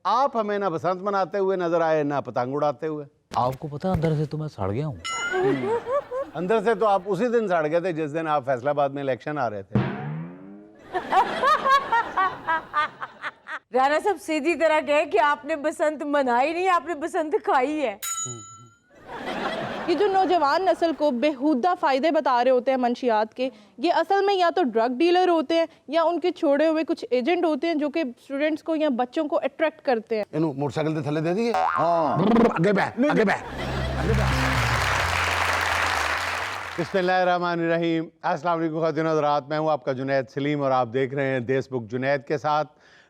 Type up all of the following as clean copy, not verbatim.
आप हमें ना बसंत मनाते हुए नजर आए ना पतंग उड़ाते हुए। आपको पता अंदर से तो मैं सड़ गया हूँ। अंदर से तो आप उसी दिन सड़ गए थे जिस दिन आप फैसलाबाद में इलेक्शन आ रहे थे। राणा साहब सीधी तरह कहे कि आपने बसंत मनाई नहीं, आपने बसंत खाई है। ये जो नौजवान नस्ल को बेहुदा फ़ायदे बता रहे होते हैं मंशियात के, ये असल में या तो ड्रग डीलर होते हैं या उनके छोड़े हुए कुछ एजेंट होते हैं जो कि स्टूडेंट्स को या बच्चों को अट्रैक्ट करते हैं। इन्हों मोटरसाइकिल के थले दे दिए। हाँ आगे बैठ आगे बैठ। बिस्मिल्लाहिर्रहमानिर्रहीम। अस्सलाम वालेकुम ख़वातीन हज़रात, मैं हूँ आपका जुनैद सलीम और आप देख रहे हैं देशबुक जुनैद के साथ।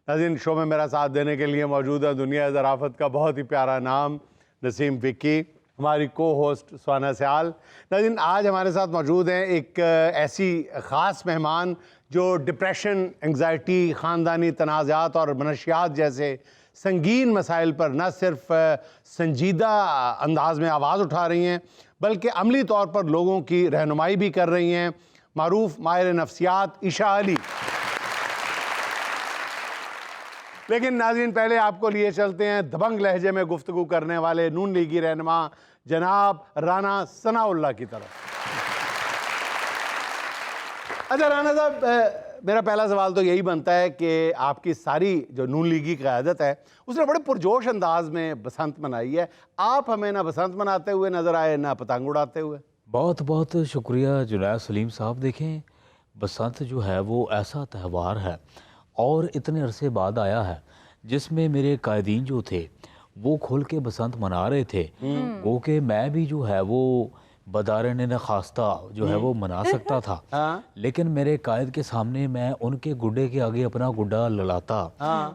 नाज़रीन, शो में मेरा साथ देने के लिए मौजूद है दुनिया ज़राफ़त का बहुत ही प्यारा नाम नसीम विक्की, हमारी को होस्ट सुहाना सयाल। नाज़रीन, आज हमारे साथ मौजूद हैं एक ऐसी ख़ास मेहमान जो डिप्रेशन, एंग्जाइटी, ख़ानदानी तनाज़ात और मनशियात जैसे संगीन मसाइल पर न सिर्फ संजीदा अंदाज में आवाज़ उठा रही हैं बल्कि अमली तौर पर लोगों की रहनुमाई भी कर रही हैं। मारूफ माहिर नफ्सियात ईशा अली। लेकिन नाज़रीन, पहले आपको लिए चलते हैं दबंग लहजे में गुफ्तगू करने वाले नून लीगी रहनुमा जनाब राना सनाउल्लाह की तरफ। अच्छा राना साहब, मेरा पहला सवाल तो यही बनता है कि आपकी सारी जो नून लीगी क़यादत है उसने बड़े पुरजोश अंदाज में बसंत मनाई है। आप हमें ना बसंत मनाते हुए नज़र आए ना पतंग उड़ाते हुए। बहुत बहुत शुक्रिया जुनैद सलीम साहब। देखें, बसंत जो है वो ऐसा त्यौहार है और इतने अरसे बाद आया है जिसमें मेरे कायदीन जो थे वो खुल के बसंत मना रहे थे। गो के मैं भी जो है वो बदारन न खास्ता जो है वो मना सकता था। लेकिन मेरे कायद के सामने मैं उनके गुड्डे के आगे अपना गुड्डा ललाता,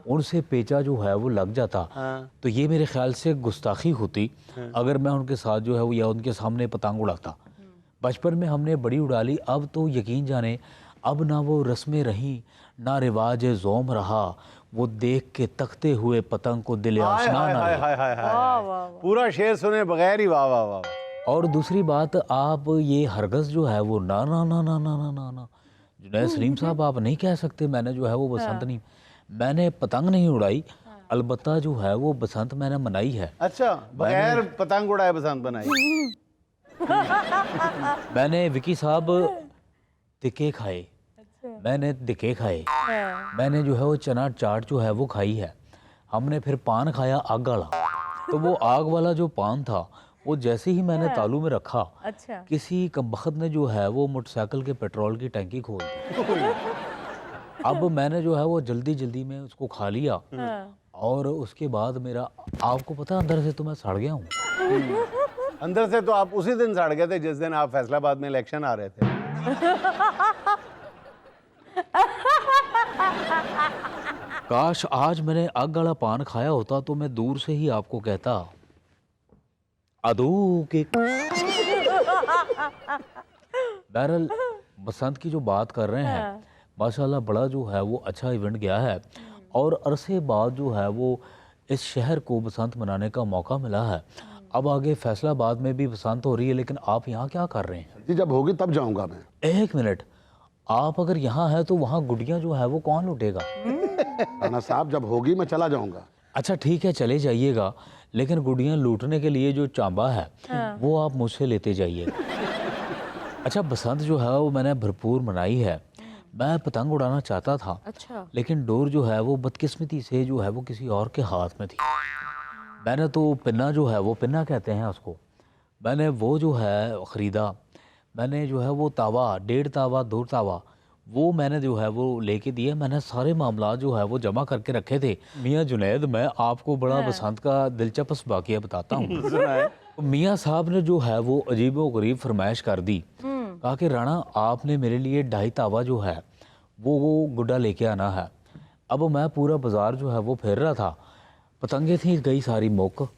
उनसे पेचा जो है वो लग जाता। तो ये मेरे ख्याल से गुस्ताखी होती अगर मैं उनके साथ जो है वो या उनके सामने पतंग उड़ाता। बचपन में हमने बड़ी उड़ा ली, अब तो यकीन जाने अब ना वो रस्में रहीं ना रिवाज ज़ोम रहा, वो देख के तकते हुए पतंग को दिल आशना ना रहे। पूरा शेर सुने बगैर ही वाह वाह वाह। और दूसरी बात, आप ये हरगज़ जो है वो ना ना ना ना ना ना ना ना जुनैद सलीम साहब आप नहीं कह सकते मैंने जो है वो बसंत नहीं, मैंने पतंग नहीं उड़ाई, अलबत्ता जो है वो बसंत मैंने मनाई है। अच्छा, बगैर पतंग उड़ाए बसंत बनाई। मैंने विकी साहब तिक्के खाए, मैंने दिके खाए, मैंने जो है वो चना चाट जो है वो खाई है। हमने फिर पान खाया आग वाला, तो वो आग वाला जो पान था वो जैसे ही मैंने तालू में रखा, अच्छा, किसी कमबख्त ने जो है वो मोटरसाइकिल के पेट्रोल की टंकी खोल दी। अब मैंने जो है वो जल्दी जल्दी में उसको खा लिया और उसके बाद मेरा, आपको पता अंदर से तो मैं सड़ गया हूँ। अंदर से तो आप उसी दिन सड़ गए थे जिस दिन आप फैसलाबाद में इलेक्शन आ रहे थे। काश आज मैंने आग वाला पान खाया होता तो मैं दूर से ही आपको कहता अदू के। बहरहाल बसंत की जो बात कर रहे हैं, माशाल्लाह बड़ा जो है वो अच्छा इवेंट गया है और अरसे बाद जो है वो इस शहर को बसंत मनाने का मौका मिला है। अब आगे फैसलाबाद में भी बसंत हो रही है, लेकिन आप यहाँ क्या कर रहे हैं? जी जब होगी तब जाऊंगा मैं। एक मिनट, आप अगर यहाँ हैं तो वहाँ गुड़ियाँ जो है वो कौन लुटेगा? राना साहब जब होगी मैं चला जाऊंगा। अच्छा ठीक है, चले जाइएगा, लेकिन गुड़ियाँ लूटने के लिए जो चांबा है वो आप मुझसे लेते जाइएगा। अच्छा, बसंत जो है वो मैंने भरपूर मनाई है। मैं पतंग उड़ाना चाहता था, अच्छा, लेकिन डोर जो है वो बदकिस्मती से जो है वो किसी और के हाथ में थी। मैंने तो पिन्ना जो है वो, पिन्ना कहते हैं उसको, मैंने वो जो है ख़रीदा। मैंने जो है वो तावा, 1.5 तावा 2 तावा वो मैंने जो है वो लेके दिए। मैंने सारे मामला जो है वो जमा करके रखे थे। मियाँ जुनैद, मैं आपको बड़ा बसंत का दिलचस्प वाक़या बताता हूँ। मियाँ साहब ने जो है वो अजीबो गरीब फरमाइश कर दी, कहा कि राणा आपने मेरे लिए 2.5 तावा जो है वो गुड्डा लेके आना है। अब मैं पूरा बाज़ार जो है वो फिर रहा था, पतंगे थी गई सारी मुक।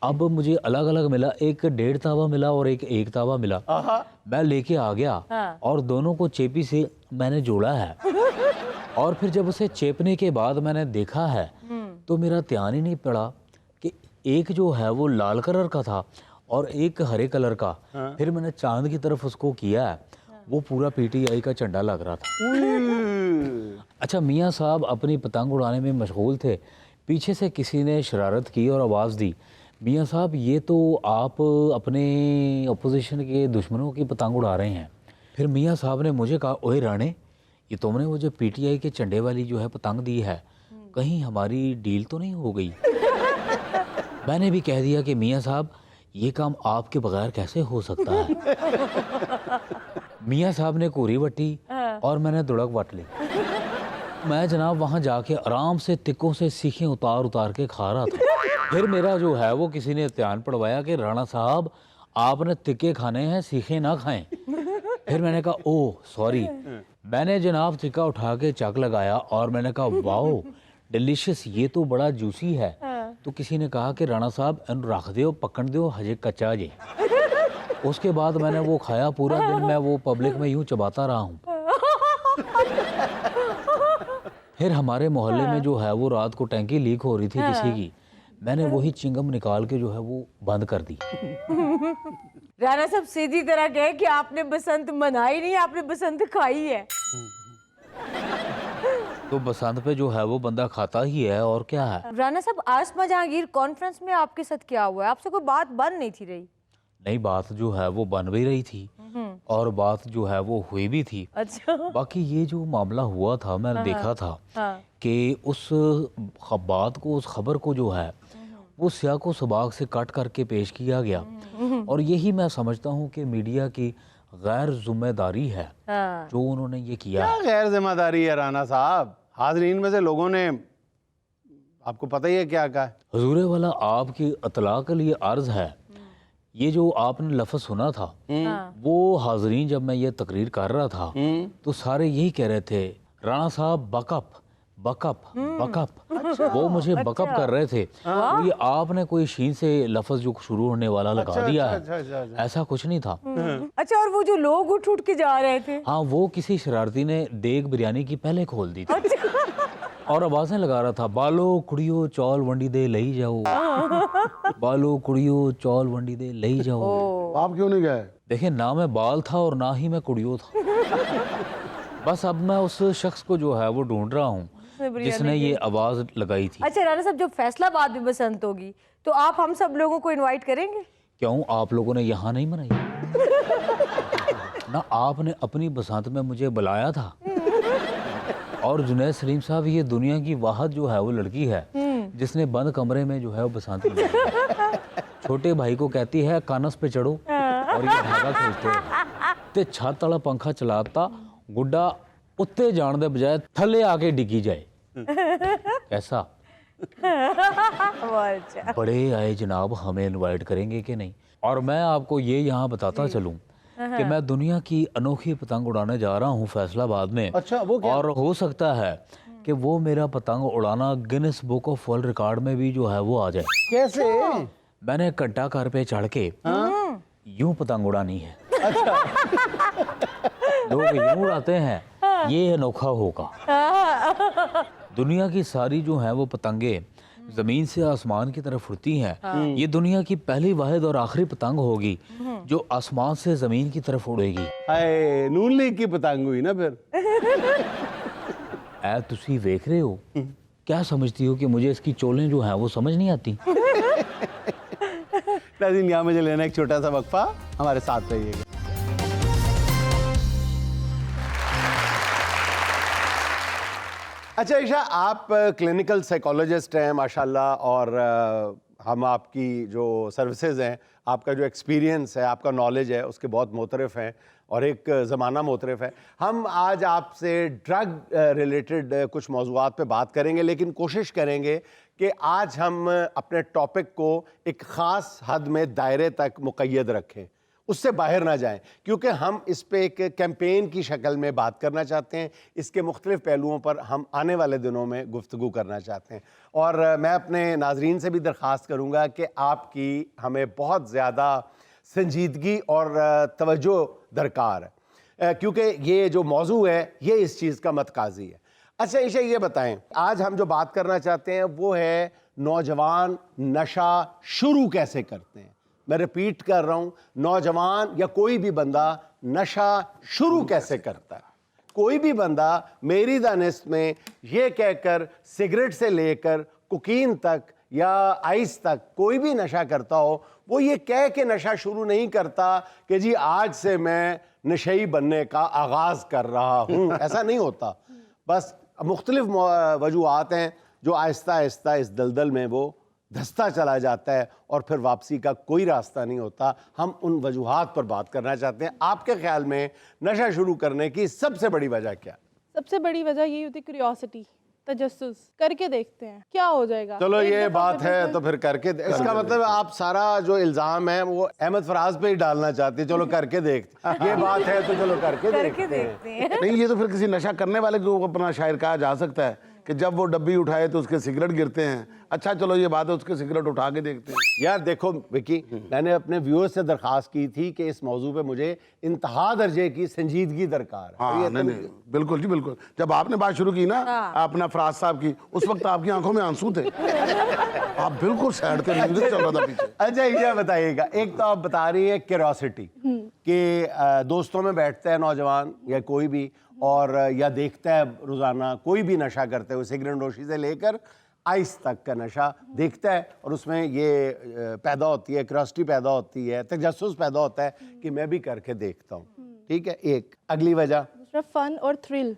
अब मुझे अलग अलग मिला, एक 1.5 तावा मिला और एक 1 तावा मिला। मैं लेके आ गया और दोनों को चेपी से मैंने जोड़ा है और फिर जब उसे चेपने के बाद मैंने देखा है तो मेरा ध्यान ही नहीं पड़ा कि एक जो है वो लाल कलर का था और एक हरे कलर का। फिर मैंने चांद की तरफ उसको किया है, वो पूरा पीटीआई का झंडा लग रहा था। अच्छा, मियाँ साहब अपनी पतंग उड़ाने में मशगूल थे, पीछे से किसी ने शरारत की और आवाज़ दी, मियाँ साहब ये तो आप अपने अपोजिशन के दुश्मनों की पतंग उड़ा रहे हैं। फिर मियाँ साहब ने मुझे कहा, ओए राणे, ये तुमने मुझे पीटीआई के झंडे वाली जो है पतंग दी है, कहीं हमारी डील तो नहीं हो गई? मैंने भी कह दिया कि मियाँ साहब ये काम आपके बगैर कैसे हो सकता है। मियाँ साहब ने कोरी वटी और मैंने दुड़क वट ली। मैं जनाब वहाँ जाके आराम से तिक्कों से सीखें उतार उतार के खा रहा था। फिर मेरा जो है वो किसी ने ध्यान पड़वाया कि राणा साहब आपने तिक्के खाने हैं, सीखें ना खाएं। फिर मैंने कहा ओह सॉरी। मैंने जनाब तिक्का उठा के चक लगाया और मैंने कहा वाओ डिलीशियस, ये तो बड़ा जूसी है। तो किसी ने कहा कि राणा साहब इन रख दो, पकड़ दो, हजे कच्चा जे। उसके बाद मैंने वो खाया, पूरा दिन मैं वो पब्लिक में यूं चबाता रहा हूँ। फिर हमारे मोहल्ले में जो है वो रात को टैंकी लीक हो रही थी किसी की, मैंने वही चिंगम निकाल के जो है वो बंद कर दी। राणा साहब सीधी तरह कहे कि आपने बसंत मनाई नहीं, आपने बसंत खाई है। तो बसंत पे जो है वो बंदा खाता ही है, और क्या है। राणा साहब आसमा जहांगीर कॉन्फ्रेंस में आपके साथ क्या हुआ है? आपसे कोई बात बन नहीं थी रही? नई बात जो है वो बन भी रही थी और बात जो है वो हुई भी थी। अच्छा। बाकी ये जो मामला हुआ था, मैंने देखा था कि उस बात को, उस खबर को जो है वो स्याह को सबाक से काट करके पेश किया गया। और यही मैं समझता हूँ कि मीडिया की गैर जिम्मेदारी है जो उन्होंने ये किया। क्या गैर जिम्मेदारी है राणा साहब? हाजरीन में से लोगों ने आपको पता ही है क्या कहा है। हुजूरे वाला आपकी इत्तला के लिए अर्ज है, ये जो आपने लफ्ज़ सुना था वो हाजरीन जब मैं ये तकरीर कर रहा था तो सारे यही कह रहे थे, राणा साहब बकअप बकअप बकअप। वो मुझे बकअप कर रहे थे। तो ये आपने कोई शीन से लफ्ज़ जो शुरू होने वाला लगा दिया है, ऐसा कुछ नहीं था। अच्छा, और वो जो लोग उठ उठ के जा रहे थे? हाँ, वो किसी शरारती ने देग बिरयानी की पहले खोल दी थी और आवाजें लगा रहा था, बालो कुड़ियो चौल वंडी दे लई जाओ, बालो कुड़ियो चौल वंडी दे लई जाओ। आप क्यों नहीं गए? देखिए, ना मैं बाल था और ना ही मैं कुड़ियो था। बस अब मैं उस शख्स को जो है वो ढूंढ रहा हूँ जिसने ये आवाज लगाई थी। अच्छा राणा साहब, जब फैसलाबाद में बसंत होगी तो आप हम सब लोगों को इनवाइट करेंगे? क्यों, आप लोगों ने यहाँ नहीं मनाई? ना आपने अपनी बसंत में मुझे बुलाया था। और जुनैद सलीम साहब, ये दुनिया की वाहद जो है वो लड़की है जिसने बंद कमरे में जो है वो बसंत मनाई। छोटे भाई को कहती है कानस पे चढ़ो और ये धागा खींचते हो ते छत वाला पंखा चलाता गुड्डा उत्ते जान दे बजाय थले आके डिगी जाए। कैसा? अच्छा। बड़े आए जनाब, हमें इनवाइट करेंगे कि नहीं? और मैं आपको ये यहाँ बताता चलूं कि मैं दुनिया की अनोखी पतंग उड़ाने जा रहा हूँ फैसलाबाद में। अच्छा, वो क्या? और हो सकता है कि वो मेरा पतंग उड़ाना Guinness book of world record में भी जो है वो आ जाए। कैसे? मैंने कट्टा कार पे चढ़ के यूं पतंग उड़ानी है। लोग यूं उड़ाते हैं, ये अनोखा होगा। दुनिया की सारी जो है वो पतंगे जमीन से आसमान की तरफ उड़ती हैं। ये दुनिया की पहली वाहिद और आखिरी पतंग होगी जो आसमान से जमीन की तरफ उड़ेगी। हाय, नून लीग की पतंग हुई ना फिर। ऐ तुसी देख रहे हो, क्या समझती हो कि मुझे इसकी चोलें जो हैं वो समझ नहीं आती? नाज़रीन, यहाँ मुझे लेना एक छोटा सा वक्फा, हमारे साथ रहिएगा। अच्छा ईशा, आप क्लिनिकल साइकोलॉजिस्ट हैं माशाल्लाह, और हम आपकी जो सर्विसेज हैं, आपका जो एक्सपीरियंस है, आपका नॉलेज है, उसके बहुत मोतरफ़ हैं और एक ज़माना मोतरफ़ है। हम आज आपसे ड्रग रिलेटेड कुछ मौज़ूआत पे बात करेंगे, लेकिन कोशिश करेंगे कि आज हम अपने टॉपिक को एक ख़ास हद में दायरे तक मुक़य्यद रखें, उससे बाहर ना जाएं, क्योंकि हम इस पे एक कैंपेन की शक्ल में बात करना चाहते हैं। इसके मुख्तलिफ़ पहलुओं पर हम आने वाले दिनों में गुफ्तगू करना चाहते हैं। और मैं अपने नाजरीन से भी दरख्वास्त करूँगा कि आपकी हमें बहुत ज़्यादा संजीदगी और तवज्जो दरकार है, क्योंकि ये जो मौजू है ये इस चीज़ का मतकाजी है। अच्छा ईशा, ये बताएं, आज हम जो बात करना चाहते हैं वो है नौजवान नशा शुरू कैसे करते हैं। मैं रिपीट कर रहा हूँ, नौजवान या कोई भी बंदा नशा शुरू कैसे करता है। कोई भी बंदा मेरी दानिश में ये कहकर सिगरेट से लेकर कोकीन तक या आइस तक कोई भी नशा करता हो, वो ये कह के नशा शुरू नहीं करता कि जी आज से मैं नशेई बनने का आगाज़ कर रहा हूँ। ऐसा नहीं होता। बस मुख्तलिफ वजूहात हैं जो आहिस्ता आहिस्ता इस दलदल में वो धंसता चला जाता है और फिर वापसी का कोई रास्ता नहीं होता। हम उन वजूहात पर बात करना चाहते हैं। आपके ख्याल में नशा शुरू करने की सबसे बड़ी वजह क्या? सबसे बड़ी वजह यही होती है क्यूरियोसिटी, तजस्सुस, करके देखते हैं क्या हो जाएगा। चलो एक ये दफा बात है तो फिर करके इसका मतलब आप सारा जो इल्जाम है वो अहमद फराज पे ही डालना चाहते हैं। चलो करके देखते ये बात है तो चलो करके देखते हैं। नहीं, ये तो फिर किसी नशा करने वाले को अपना शायर कहा जा सकता है कि जब वो डब्बी उठाए तो उसके सिगरेट गिरते हैं। अच्छा चलो ये बात है, उसके सिगरेट उठा के देखते हैं। यार देखो विकी, मैंने अपने व्यूअर्स से दरख्वास्त की थी कि इस मौजू पे मुझे इंतहा दर्जे की संजीदगी दरकार है। हाँ, नहीं, बिल्कुल जी बिल्कुल। जब आपने बात शुरू की ना अपना फराज साहब की, उस वक्त आपकी आंखों में आंसू थे। आप बिल्कुल सैड थे, म्यूजिक चल रहा था पीछे। अच्छा ये बताइएगा, एक तो आप बता रही है क्यूरियोसिटी कि दोस्तों में बैठता है नौजवान या कोई भी और या देखता है रोजाना कोई भी नशा करते हुए, सिगरेट नोशी से लेकर आइस तक का नशा देखता है और उसमें ये पैदा होती है, क्यूरियोसिटी पैदा होती है, तजस्सुस पैदा होता है कि मैं भी करके देखता हूँ। ठीक है, एक अगली वजह दूसरा फन और थ्रिल।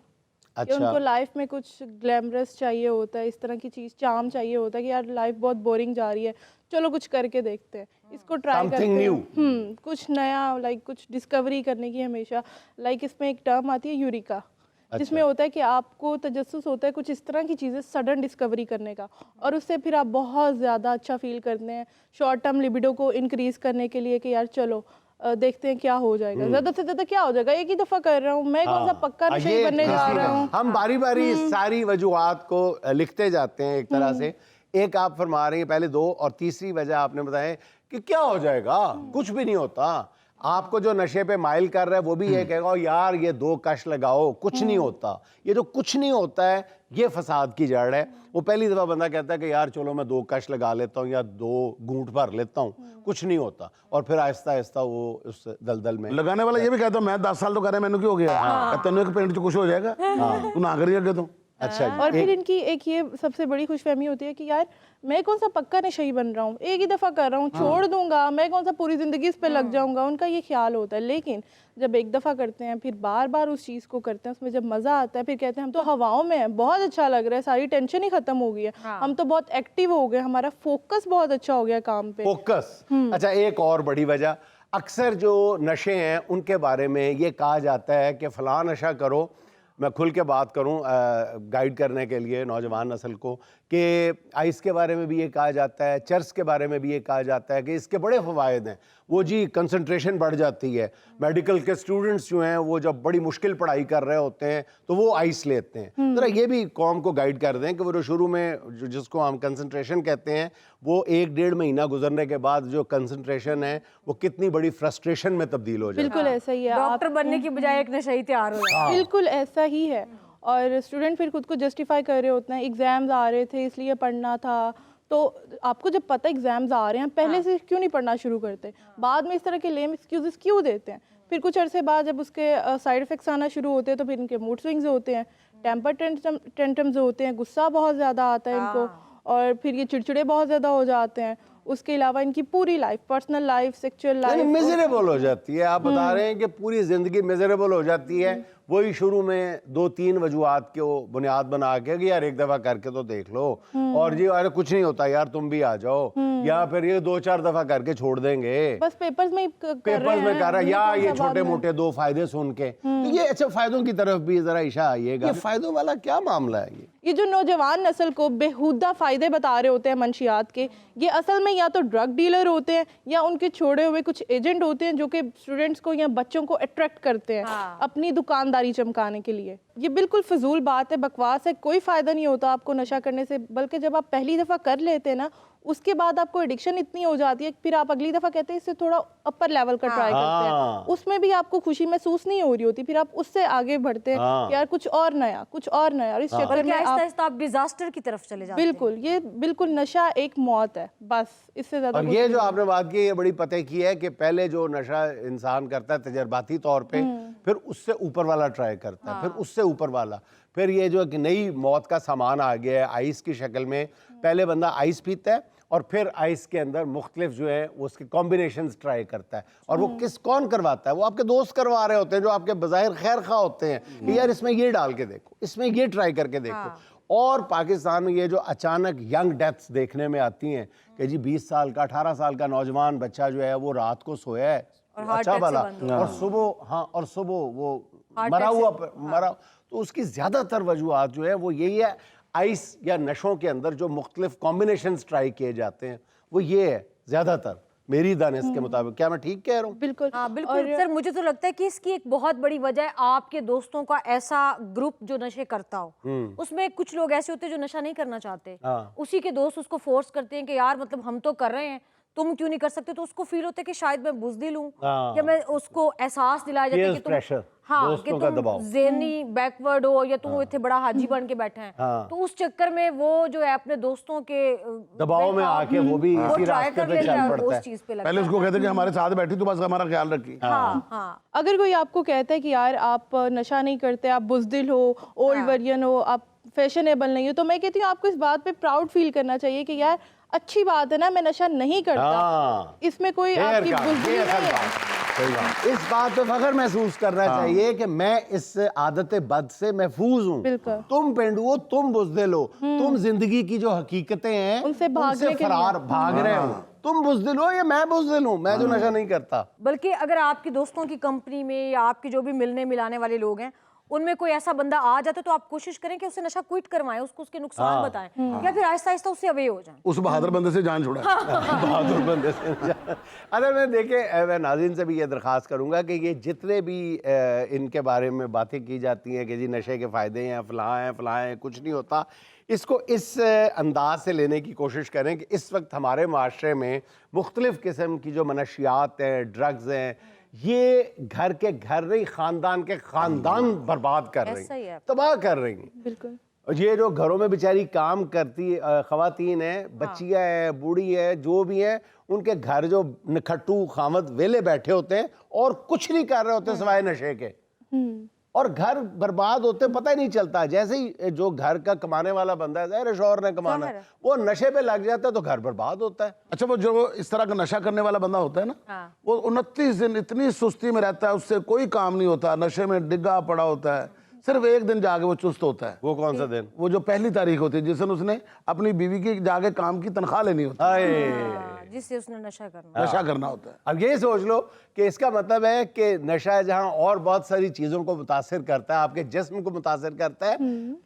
अच्छा। उनको लाइफ में कुछ ग्लैमरस चाहिए होता है, इस तरह की चीज, चार्म चाहिए होता है कि यार लाइफ बहुत बोरिंग जा रही है, चलो कुछ करके देखते हैं, इसको ट्राई करते Something new. हैं। कुछ नया, लाइक कुछ डिस्कवरी करने की हमेशा। लाइक इसमें एक टर्म आती है यूरिका, जिसमें होता है कि आपको तजस्सुस होता है कुछ इस तरह की चीज़ें सडन डिस्कवरी करने का, और उससे फिर आप बहुत ज़्यादा अच्छा फील करते हैं। शॉर्ट टर्म लिबिडो को इंक्रीज करने के लिए कि यार चलो देखते हैं क्या हो जाएगा, ज़्यादा से ज़्यादा क्या हो जाएगा, एक ही दफ़ा कर रहा हूँ मैं, कौन सा पक्का नशे बनने जा रहा हूँ। हम बारी बारी सारी वजूहात को लिखते जाते हैं एक तरह से। एक आप फरमा रही हैं पहले दो, और तीसरी वजह आपने बताया कि क्या हो जाएगा, कुछ भी नहीं होता। आपको जो नशे पे माइल कर रहा है वो भी ये कहेगा यार ये 2 कश लगाओ, कुछ नहीं होता। ये जो कुछ नहीं होता है ये फसाद की जड़ है। वो पहली दफ़ा बंदा कहता है कि यार चलो मैं 2 कश लगा लेता हूँ या 2 घूंट भर लेता हूँ, कुछ नहीं होता, और फिर आहिस्ता आहिस्ता वो उस दलदल में। लगाने वाला ये भी कहता हूँ मैं 10 साल तो कर रहा, मैंने क्यों हो गया, तेन एक पेंट कुछ हो जाएगा, तू ना करिए अगे तो। अच्छा जी, और फिर इनकी एक ये सबसे बड़ी खुशफहमी होती है कि यार मैं कौन सा पक्का नशेई बन रहा हूँ, एक ही दफ़ा कर रहा हूँ, छोड़ दूंगा, मैं कौन सा पूरी ज़िंदगी इस पे लग जाऊंगा, उनका ये ख्याल होता है। लेकिन जब एक दफ़ा करते हैं फिर बार बार उस चीज़ को करते हैं, उसमें जब मज़ा आता है फिर कहते हैं हम तो हवाओं में हैं, बहुत अच्छा लग रहा है, सारी टेंशन ही ख़त्म हो गई है, हम तो बहुत एक्टिव हो गए, हमारा फोकस बहुत अच्छा हो गया काम पे। फोकस। अच्छा एक और बड़ी वजह, अक्सर जो नशे हैं उनके बारे में ये कहा जाता है कि फ़लाँ नशा करो, मैं खुल के बात करूं गाइड करने के लिए नौजवान नस्ल को, कि आइस के बारे में भी ये कहा जाता है, चर्स के बारे में भी ये कहा जाता है कि इसके बड़े फ़वाइद हैं। वो जी कंसंट्रेशन बढ़ जाती है। मेडिकल के स्टूडेंट्स जो हैं वो जब बड़ी मुश्किल पढ़ाई कर रहे होते हैं तो वो आइस लेते हैं। ज़रा ये भी कौम को गाइड कर दें कि वो जो शुरू में जिसको हम कंसंट्रेशन कहते हैं, वो 1-1.5 महीना गुजरने के बाद जो कंसंट्रेशन है वो कितनी बड़ी फ्रस्ट्रेशन में तब्दील हो जाती है। बिल्कुल ऐसा ही है, डॉक्टर बनने की बजाय एक नशेई तैयार हो जाए। बिल्कुल ऐसा ही है। और स्टूडेंट फिर खुद को जस्टिफाई कर रहे होते हैं, एग्जाम्स आ रहे थे इसलिए पढ़ना था। तो आपको जब पता एग्जाम्स आ रहे हैं पहले से क्यों नहीं पढ़ना शुरू करते, बाद में इस तरह के लेम एक्सक्यूजेस क्यों देते हैं? फिर कुछ अरसे बाद जब उसके साइड इफेक्ट्स आना शुरू होते हैं तो फिर इनके मूड स्विंग्स होते हैं, टेम्पर टेंट्रम्स होते हैं, गुस्सा बहुत ज़्यादा आता है इनको, और फिर ये चिड़चिड़े बहुत ज़्यादा हो जाते हैं। उसके अलावा इनकी पूरी life, personal life, sexual life miserable हो जाती है। आप बता रहे हैं कि पूरी जिंदगी मिजरेबल हो जाती है। वही शुरू में 2-3 वजूहात के वो बुनियाद बना के कि यार एक दफा करके तो देख लो, और जी अरे कुछ नहीं होता यार तुम भी आ जाओ, या फिर ये 2-4 दफा करके छोड़ देंगे, बस पेपर्स में कर रहा है, या ये छोटे मोटे 2 फायदे सुन के। तो ये अच्छा फायदों की तरफ भी जरा इशा आइएगा, फायदों वाला क्या मामला है? ये जो नौजवान नस्ल को बेहुदा फायदे बता रहे होते हैं मंशियात के, ये असल में या तो ड्रग डीलर होते हैं या उनके छोड़े हुए कुछ एजेंट होते हैं जो कि स्टूडेंट्स को या बच्चों को अट्रैक्ट करते हैं अपनी दुकानदारी चमकाने के लिए। ये बिल्कुल फजूल बात है, बकवास है, कोई फ़ायदा नहीं होता आपको नशा करने से, बल्कि जब आप पहली दफ़ा कर लेते हैं ना उसके बाद आपको एडिक्शन इतनी हो जाती है फिर आप अगली दफ़ा कहते हैं इससे थोड़ा अपर लेवल का ट्राई करते हैं, उसमें भी आपको खुशी महसूस नहीं हो रही होती, फिर आप उससे आगे बढ़ते हैं यार कुछ और नया, कुछ और नया, और इस चक्कर में आप डिजास्टर की तरफ चले जाते हैं। बिल्कुल, ये बिल्कुल नशा एक मौत है, बस इससे ज़्यादा। और ये जो आपने बात की ये बड़ी पते की है कि पहले जो नशा इंसान करता है तजर्बाती तौर पे, फिर उससे ऊपर वाला ट्राई करता है, फिर उससे ऊपर वाला, फिर ये जो कि नई मौत का सामान आ गया है आइस की शक्ल में, पहले बंदा आइस पीता है और फिर आइस के अंदर मुख्तलिफ जो है उसके कॉम्बिनेशंस ट्राई करता है, और वो कौन करवाता है? वो आपके दोस्त करवा रहे होते हैं जो आपके बज़ाहिर खैर खा होते हैं कि यार इसमें ये डाल के देखो, इसमें ये ट्राई करके देखो। और पाकिस्तान में ये जो अचानक यंग डेथ्स देखने में आती हैं कि जी 20 साल का 18 साल का नौजवान बच्चा जो है वो रात को सोया है अच्छा भला, और सुबह वो मरा, तो उसकी ज़्यादातर वजूहत जो है वो यही है, आइस या नशों के अंदर जो मुख्तलिफ कॉम्बिनेशंस ट्राई किए जाते हैं वो ये है ज़्यादातर, मेरी दानिश के मुताबिक। क्या मैं ठीक कह रहा हूँ? बिल्कुल। हाँ बिल्कुल सर, मुझे तो लगता है कि इसकी एक बहुत बड़ी वजह है आपके दोस्तों का ऐसा ग्रुप जो नशे करता हो। उसमें कुछ लोग ऐसे होते हैं जो नशा नहीं करना चाहते, उसी के दोस्त उसको फोर्स करते हैं कि यार मतलब हम तो कर रहे हैं, तुम क्यों नहीं कर सकते, तो उसको फील होता है कि शायद मैं बुज़दिल हूँ, या मैं उसको एहसास दिलाया जाता है कि तुम हाँ कि तुम ज़हनी बैकवर्ड हो या तुम इतने बड़ा हाजी बन के बैठे हैं, तो उस चक्कर में वो जो है अपने दोस्तों के दबाव में आके वो भी इसी रास्ते पे चल पड़ता है। उस चीज पे लगता पहले उसको कहते कि हमारे साथ बैठी तो बस हमारा ख्याल रखी। हाँ। अगर कोई आपको कहता है कि यार आप नशा नहीं करते, आप बुज़दिल हो, ओल्ड वर्जन हो, आप फैशनेबल नहीं हो, तो मैं कहती हूँ आपको इस बात पे प्राउड फील करना चाहिए कि यार अच्छी बात है ना, मैं नशा नहीं करता, इसमें कोई आपकी बुज़दिली नहीं है। इस बात पे फख्र महसूस करना चाहिए कि मैं इस आदत बद से महफूज हूँ। तुम पेंडुओ, तुम बुज़दिल हो, तुम जिंदगी की जो हकीकतें हैं उनसे फरार भाग रहे हो। तुम बुज़दिल हो या मैं बुज़दिल हूँ, मैं जो नशा नहीं करता। बल्कि अगर आपके दोस्तों की कंपनी में या आपके जो भी मिलने मिलाने वाले लोग हैं उनमें कोई ऐसा बंदा आ जाता है तो आप कोशिश करें कि उसे नशा क्विट करवाएं, उसको उसके नुकसान बताएं, या फिर आहिस्ता आहिस्ता उससे अवे हो जाएं। उस बहादुर बंदे से जान छुड़ा। बहादुर बंदे से अगर मैं देखे, मैं नाज़रीन से भी ये दरख्वास्त करूंगा कि ये जितने भी इनके बारे में बातें की जाती हैं कि जी नशे के फ़ायदे हैं, फ़लाँ हैं, कुछ नहीं होता, इसको इस अंदाज से लेने की कोशिश करें कि इस वक्त हमारे माशरे में मुख्तलिफ़ किस्म की जो मनशियात हैं, ड्रग्स हैं, ये घर के घर नहीं ख़ानदान के ख़ानदान बर्बाद कर रही हैं, तबाह कर रही हैं। बिल्कुल। ये जो घरों में बेचारी काम करती ख़वातीन हैं, बच्चियाँ हैं, बूढ़ी है, जो भी हैं, उनके घर जो नखट्टू खामद वेले बैठे होते हैं और कुछ नहीं कर रहे होते सिवाय नशे के, और घर बर्बाद होते पता ही नहीं चलता। जैसे ही जो घर का कमाने वाला बंदा है, ज़ाहिर है शौहर ने कमाना है, वो नशे पे लग जाता है तो घर बर्बाद होता है। अच्छा, वो जो इस तरह का नशा करने वाला बंदा होता है ना, वो 29 दिन इतनी सुस्ती में रहता है, उससे कोई काम नहीं होता, नशे में डिग्गा पड़ा होता है, सिर्फ एक दिन जाके वो चुस्त होता है। वो कौन सा दिन? वो जो पहली तारीख होती है जिस दिन उसने अपनी बीवी की जाके काम की तनख्वाह लेनी होती है, जिससे उसने नशा करना होता है। अब ये सोच लो कि इसका मतलब है कि नशा जहाँ और बहुत सारी चीज़ों को मुतासिर करता है, आपके जिस्म को मुतासिर करता है,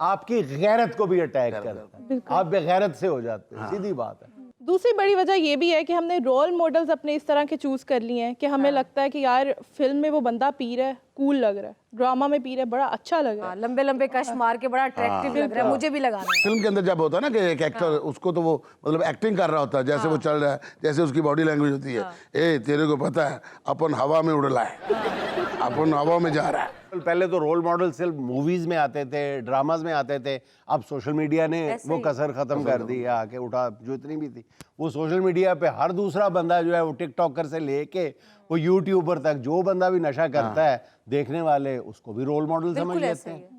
आपकी गैरत को भी अटैक करता है, आप बेगैरत से हो जाते हैं, सीधी बात है। दूसरी बड़ी वजह ये भी है कि हमने रोल मॉडल्स अपने इस तरह के चूज़ कर लिए हैं कि हमें लगता है कि यार फिल्म में वो बंदा पी रहा है, कूल लग रहा है, ड्रामा में पी रहा है, बड़ा अच्छा लग रहा है, लंबे लंबे कश मार के बड़ा अट्रैक्टिव लग रहा है, मुझे भी लगाना है। फिल्म के अंदर जब होता है ना कि एक एक्टर उसको तो वो मतलब एक्टिंग कर रहा होता है, जैसे वो चल रहा है, जैसे उसकी बॉडी लैंग्वेज होती है, ए तेरे को पता है अपन हवा में उड़ रहा है, अपन हवा में जा रहा है। पहले तो रोल मॉडल सिर्फ मूवीज में आते थे, ड्रामाज में आते थे, अब सोशल मीडिया ने वो कसर खत्म कर दी है, आके उठा जो इतनी भी थी वो सोशल मीडिया पे हर दूसरा बंदा जो है वो टिकटॉकर से लेके वो यूट्यूबर तक जो बंदा भी नशा करता है, देखने वाले उसको भी रोल मॉडल समझ लेते हैं।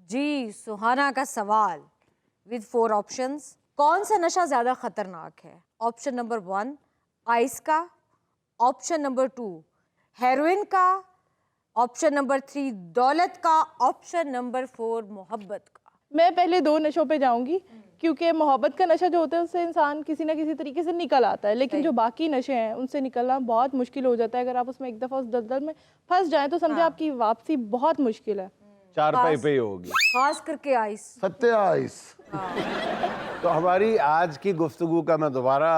जी, सुहाना का सवाल विद 4 ऑप्शंस, कौन सा नशा ज्यादा खतरनाक है? ऑप्शन नंबर 1 आइस का, ऑप्शन नंबर 2 हेरोइन का, ऑप्शन नंबर 3 दौलत का, ऑप्शन नंबर 4 मोहब्बत का। मैं पहले 2 नशों पे जाऊंगी क्योंकि मोहब्बत का नशा जो होता है उससे इंसान किसी ना किसी तरीके से निकल आता है, लेकिन जो बाकी नशे हैं उनसे निकलना बहुत मुश्किल हो जाता है। अगर आप उसमें एक दफ़ा उस दलदल में फंस जाएं तो समझे आपकी वापसी बहुत मुश्किल है। 4 पाई पे ही होगी, खास करके आइस। सत्य आइस। तो हमारी आज की गुफ्तगू का मैं दोबारा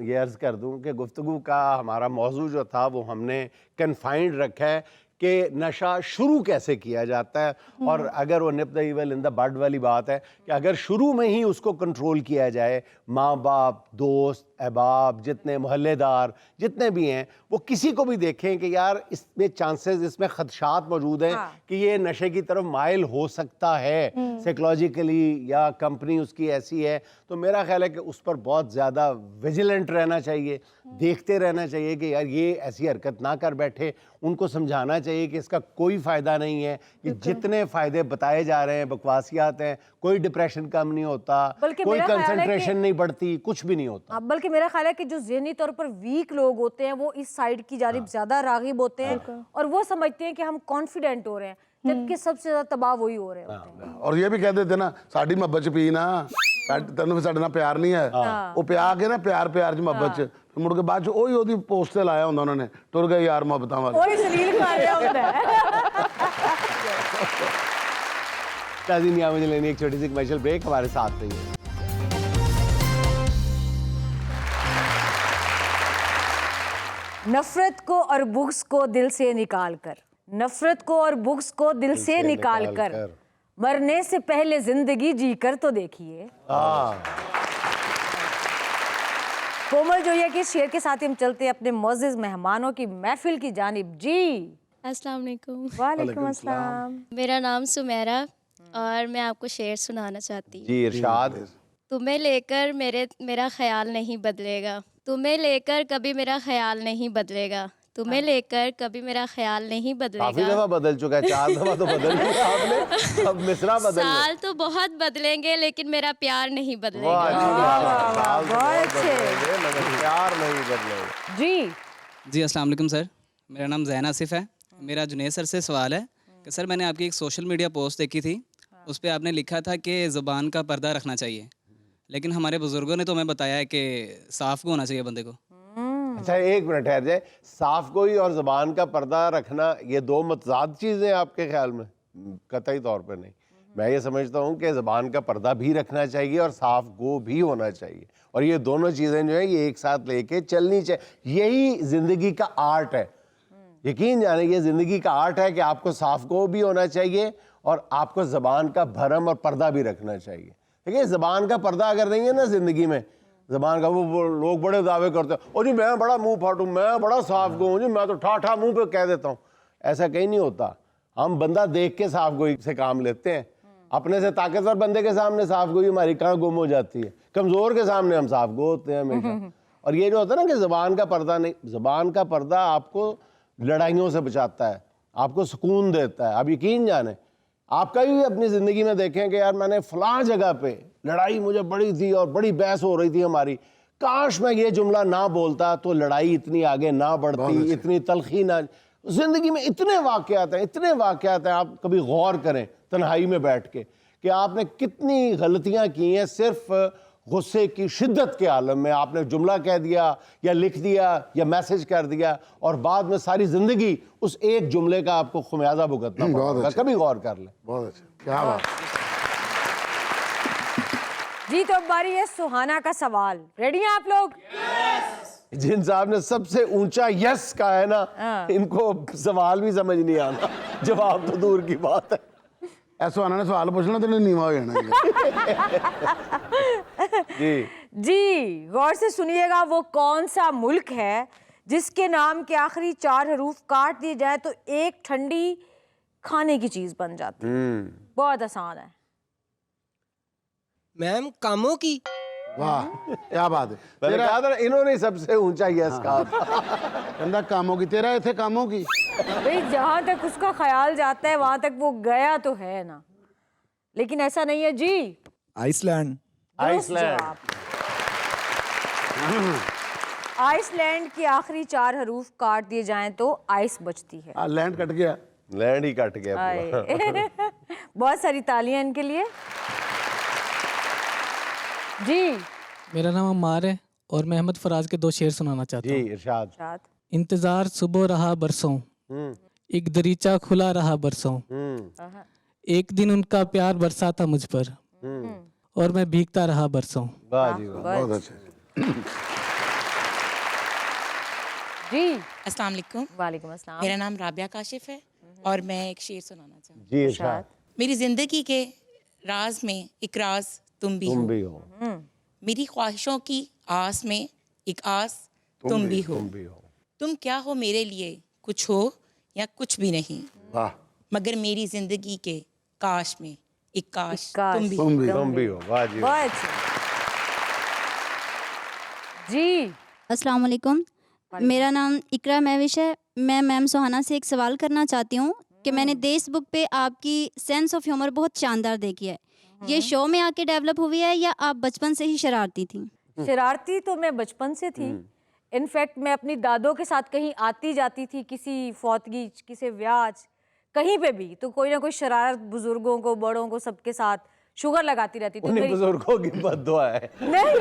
ये अर्ज़ कर दूं कि गुफ्तगू का हमारा मौजू जो था वो हमने कन्फाइंड रखा है कि नशा शुरू कैसे किया जाता है, और अगर वो nip the evil in the bud वाली बात है कि अगर शुरू में ही उसको कंट्रोल किया जाए, माँ बाप, दोस्त, अहबाब, जितने मोहल्लेदार जितने भी हैं, वो किसी को भी देखें कि यार इसमें चांसेस, इसमें खदशात मौजूद हैं कि ये नशे की तरफ माइल हो सकता है साइकोलॉजिकली, या कंपनी उसकी ऐसी है, तो मेरा ख्याल है कि उस पर बहुत ज़्यादा विजिलेंट रहना चाहिए, देखते रहना चाहिए कि यार ये ऐसी हरकत ना कर बैठे, उनको समझाना चाहिए कि इसका कोई फ़ायदा नहीं है, कि जितने फ़ायदे बताए जा रहे हैं बकवासियात हैं, कोई डिप्रेशन कम नहीं होता, बल्कि कोई मेरा ख्याल है कि- कंसंट्रेशन नहीं बढ़ती, कुछ भी नहीं होता। हाँ, बल्कि मेरा ख्याल है कि जो ज़हनी तौर पर वीक लोग होते हैं वो इस साइड की जानिब ज़्यादा राग़िब होते हैं और वो समझते हैं कि हम कॉन्फिडेंट हो रहे हैं, जबकि सबसे ज़्यादा तबाह वही हो रहे होते हैं। और ये भी कह देते ना साड़ी मोहब्बत च पी ना, तेन फिर साडे नाल प्यार नहीं है, वो प्या के ना प्यार प्यार च मोहब्बत च फिर मुड़ के बाद च ओही ओदी पोस्ट ते लाया हुंदा उन्होंने, टुर गए यार मोहब्बतां वाले। वही जलील खा रहा होता है। नाज़रीन, यहाँ मुझे लेनी एक छोटी सी कमर्शियल ब्रेक, हमारे साथ रहिए। नफरत को और बुग़्ज़ को दिल से निकाल कर, नफरत को और बुग़्ज़ को दिल से निकाल कर, मरने से पहले जिंदगी जी कर तो देखिए। कोमल जोया के शेर के साथ ही हम चलते हैं अपने मोअज़्ज़िज़ मेहमानों की महफिल की जानिब। जी अस्सलाम वालेकुम। वालेकुम अस्सलाम। मेरा नाम सुमेरा और मैं आपको शेर सुनाना चाहती हूँ। जी इरशाद। तुम्हें लेकर मेरा ख्याल नहीं बदलेगा, तुम्हें लेकर कभी मेरा ख्याल नहीं बदलेगा, तुम्हें लेकर कभी मेरा ख्याल नहीं काफी बदलेगा। दफा बदल चुका है, 4 दफा तो बदल दिया आपने, अब मिसरा बदल लो। साल तो बहुत बदलेंगे लेकिन मेरा प्यार नहीं वाह बदलेगा। जी, वाह, साल तो बहुत बहुत अच्छे। बदलेंगे, मगर प्यार नहीं बदलेगा। जी जी अस्सलाम वालेकुम सर, मेरा नाम ज़ैन आसिफ है। मेरा जुनैद सर से सवाल है कि सर मैंने आपकी एक सोशल मीडिया पोस्ट देखी थी, उस पर आपने लिखा था कि ज़ुबान का पर्दा रखना चाहिए, लेकिन हमारे बुज़ुर्गों ने तो हमें बताया है कि साफ़ को होना चाहिए बंदे को। अच्छा एक मिनट ठहर जाए, साफ गोई और ज़बान का पर्दा रखना ये दो मतजाद चीज़ें हैं आपके ख्याल में? कतई तौर पर नहीं। मैं ये समझता हूँ कि ज़बान का पर्दा भी रखना चाहिए और साफ गो भी होना चाहिए, और ये दोनों चीज़ें जो है ये एक साथ लेके चलनी चाहिए। यही ज़िंदगी का आर्ट है, यकीन जाने ये ज़िंदगी का आर्ट है कि आपको साफ गो भी होना चाहिए और आपको ज़बान का भरम और पर्दा भी रखना चाहिए। देखिए ज़बान का पर्दा अगर नहीं है ना ज़िंदगी में, ज़बान का वो लोग बड़े दावे करते हैं, और जी मैं बड़ा मुंह फाटू, मैं बड़ा साफ गो हूँ जी, मैं तो ठा मुंह पे कह देता हूँ। ऐसा कहीं नहीं होता। हम बंदा देख के साफ गोई से काम लेते हैं। अपने से ताकतवर बंदे के सामने साफ गोई हमारी कहाँ गुम हो जाती है, कमज़ोर के सामने हम साफ गो होते हैं हमेशा। और ये जो होता है ना कि ज़बान का पर्दा नहीं, ज़बान का पर्दा आपको लड़ाइयों से बचाता है, आपको सुकून देता है। आप यकीन जाने, आपका भी अपनी ज़िंदगी में देखें कि यार मैंने फ़लाँ जगह पे लड़ाई मुझे बड़ी थी और बड़ी बहस हो रही थी हमारी, काश मैं ये जुमला ना बोलता तो लड़ाई इतनी आगे ना बढ़ती, इतनी तलखी ना। ज़िंदगी में इतने वाक़यात हैं, आप कभी गौर करें तन्हाई में बैठ के कि आपने कितनी गलतियाँ की हैं सिर्फ गुस्से की शिद्दत के आलम में। आपने जुमला कह दिया या लिख दिया या मैसेज कर दिया और बाद में सारी ज़िंदगी उस एक जुमले का आपको खुमियाजा भुगतना पड़ेगा। कभी गौर कर लें। बहुत अच्छा, क्या बात। जी तो अब बारी है सुहाना का सवाल। रेडी हैं आप लोग? जिन साहब ने सबसे ऊंचा यस कहा है ना, इनको सवाल भी समझ नहीं आना, जवाब तो दूर की बात है। ऐसा आना ने सवाल पूछना तो नहीं नीवा हो जाना। जी जी गौर से सुनिएगा, वो कौन सा मुल्क है जिसके नाम के आखिरी 4 हरूफ काट दिए जाए तो एक ठंडी खाने की चीज बन जाती है? बहुत आसान है। मैम कामों की। वाह क्या बात है। मैंने कहा था ना, इन्होंने सबसे ऊंचा यस कहा था। कहता कामों की, तेरा इथे कामों की। भाई जहां तक उसका ख्याल जाता है वहां तक वो गया तो है ना, लेकिन ऐसा नहीं है। जी आइसलैंड। आइसलैंड। आइसलैंड के आखिरी 4 हरूफ काट दिए जाएं तो आइस बचती है। लैंड कट गया। लैंड ही कट गया पूरा। आए। बहुत सारी तालियां इनके लिए। जी मेरा नाम अम्मार है और मैं अहमद फराज के 2 शेर सुनाना चाहता जी हूँ। इरशाद। शाद। इंतज़ार सुबह रहा बरसों, एक दरीचा खुला रहा बरसों, एक दिन उनका प्यार बरसा था मुझ पर और मैं भीगता रहा बरसों। वाह जी वाह। बहुत अच्छा। जी अस्सलाम वालेकुम। वालेकुम अस्सलाम। मेरा नाम राबिया काशिफ है और मैं एक शेर सुनाना चाहूँ। जी इरशाद। मेरी ज़िंदगी के राज में एक राज तुम भी तुम हो, भी हो, मेरी ख्वाहिशों की आस में एक आस तुम भी हो। तुम क्या हो मेरे लिए, कुछ हो या कुछ भी नहीं, वाह मगर मेरी ज़िंदगी के काश में एक काश काश तुम भी हो। तुम भी हो। वाह जी वाह। बहुत अच्छा। जी अस्सलाम वालेकुम। मेरा नाम इकरा महविश है, मैं मैम सुहाना से एक सवाल करना चाहती हूँ कि मैंने देश बुक पे आपकी सेंस ऑफ ह्यूमर बहुत शानदार देखी है। ये शो में आके डेवलप हुई है या आप बचपन से ही शरारती थी? शरारती तो मैं बचपन से थी। इनफैक्ट मैं अपनी दादों के साथ कहीं आती जाती थी, किसी फौतगी, किसी व्याज, कहीं पे भी तो कोई ना कोई शरारत बुजुर्गों को, बड़ों को, सबके साथ शुगर लगाती रहती थी। उन्हीं बुजुर्गों की बद्दुआ है। नहीं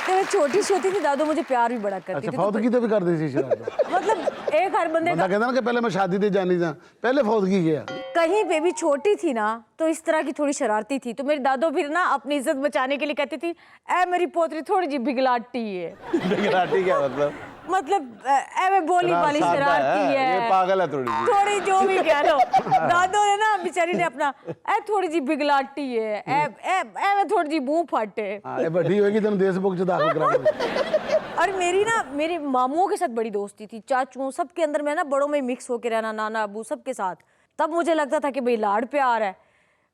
तो मैं छोटी सी होती थी, दादू मुझे प्यार भी बड़ा करती थी। फौतगी तो भी कर दी थी शरारत। मतलब एक हर बंदे बंदा कहता ना कि पहले मैं शादी ते जानी था, पहले फौतगी किया। कहीं पे भी छोटी थी ना तो इस तरह की थोड़ी शरारती थी। तो मेरी दादो फिर ना अपनी इज्जत बचाने के लिए कहती थी, ए मेरी पोतरी थोड़ी जी बिगलाटी है। बिगलाटी क्या मतलब? मतलब मैं बोली वाली शरारती है, ये पागल है थोड़ी जो भी कह लो। दादो ने ना बेचारी ने अपना थोड़ी जी बिगलाटी है, मैं थोड़ी जी मुंह फाटे। बड़ी होगी तो देश बुक च दाखिल करा। और मेरी ना मेरे मामुओं के साथ बड़ी दोस्ती थी, चाचुओं सबके अंदर मैं ना बड़ों में मिक्स होके रहना, नाना अबू सबके साथ। तब मुझे लगता था कि भाई लाड़ प्यार है।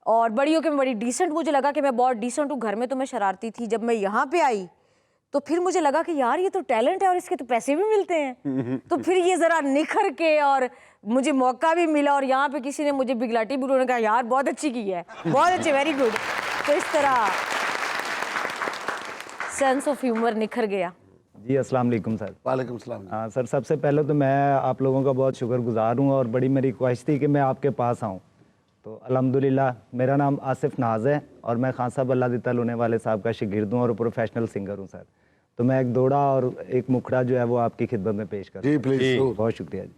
और बड़ियों के मैं बड़ी डिसेंट, मुझे लगा कि मैं बहुत डिसेंट हूँ। घर में तो मैं शरारती थी। जब मैं यहाँ पे आई तो फिर मुझे लगा कि यार ये तो टैलेंट है और इसके तो पैसे भी मिलते हैं। तो फिर ये ज़रा निखर के और मुझे मौका भी मिला और यहाँ पे किसी ने मुझे बिगलाटी बुलू ने कहा यार बहुत अच्छी की है, बहुत अच्छी, वेरी गुड। तो इस तरह सेंस ऑफ ह्यूमर निखर गया। जी अस्सलाम वालेकुम सर। वालेकुम सलाम। हाँ सर, सबसे पहले तो मैं आप लोगों का बहुत शुक्रगुजार हूँ और बड़ी मेरी ख्वाहिश थी कि मैं आपके पास आऊँ। तो अल्हम्दुलिल्लाह मेरा नाम आसिफ नाज है और मैं खान साहब अल्लाह दिता लुने वाले साहब का शागिर्द हूँ और प्रोफेशनल सिंगर हूँ सर। तो मैं एक दौड़ा और एक मुखड़ा जो है वो आपकी खिदमत में पेश कर। जी प्लीज। बहुत शुक्रिया जी।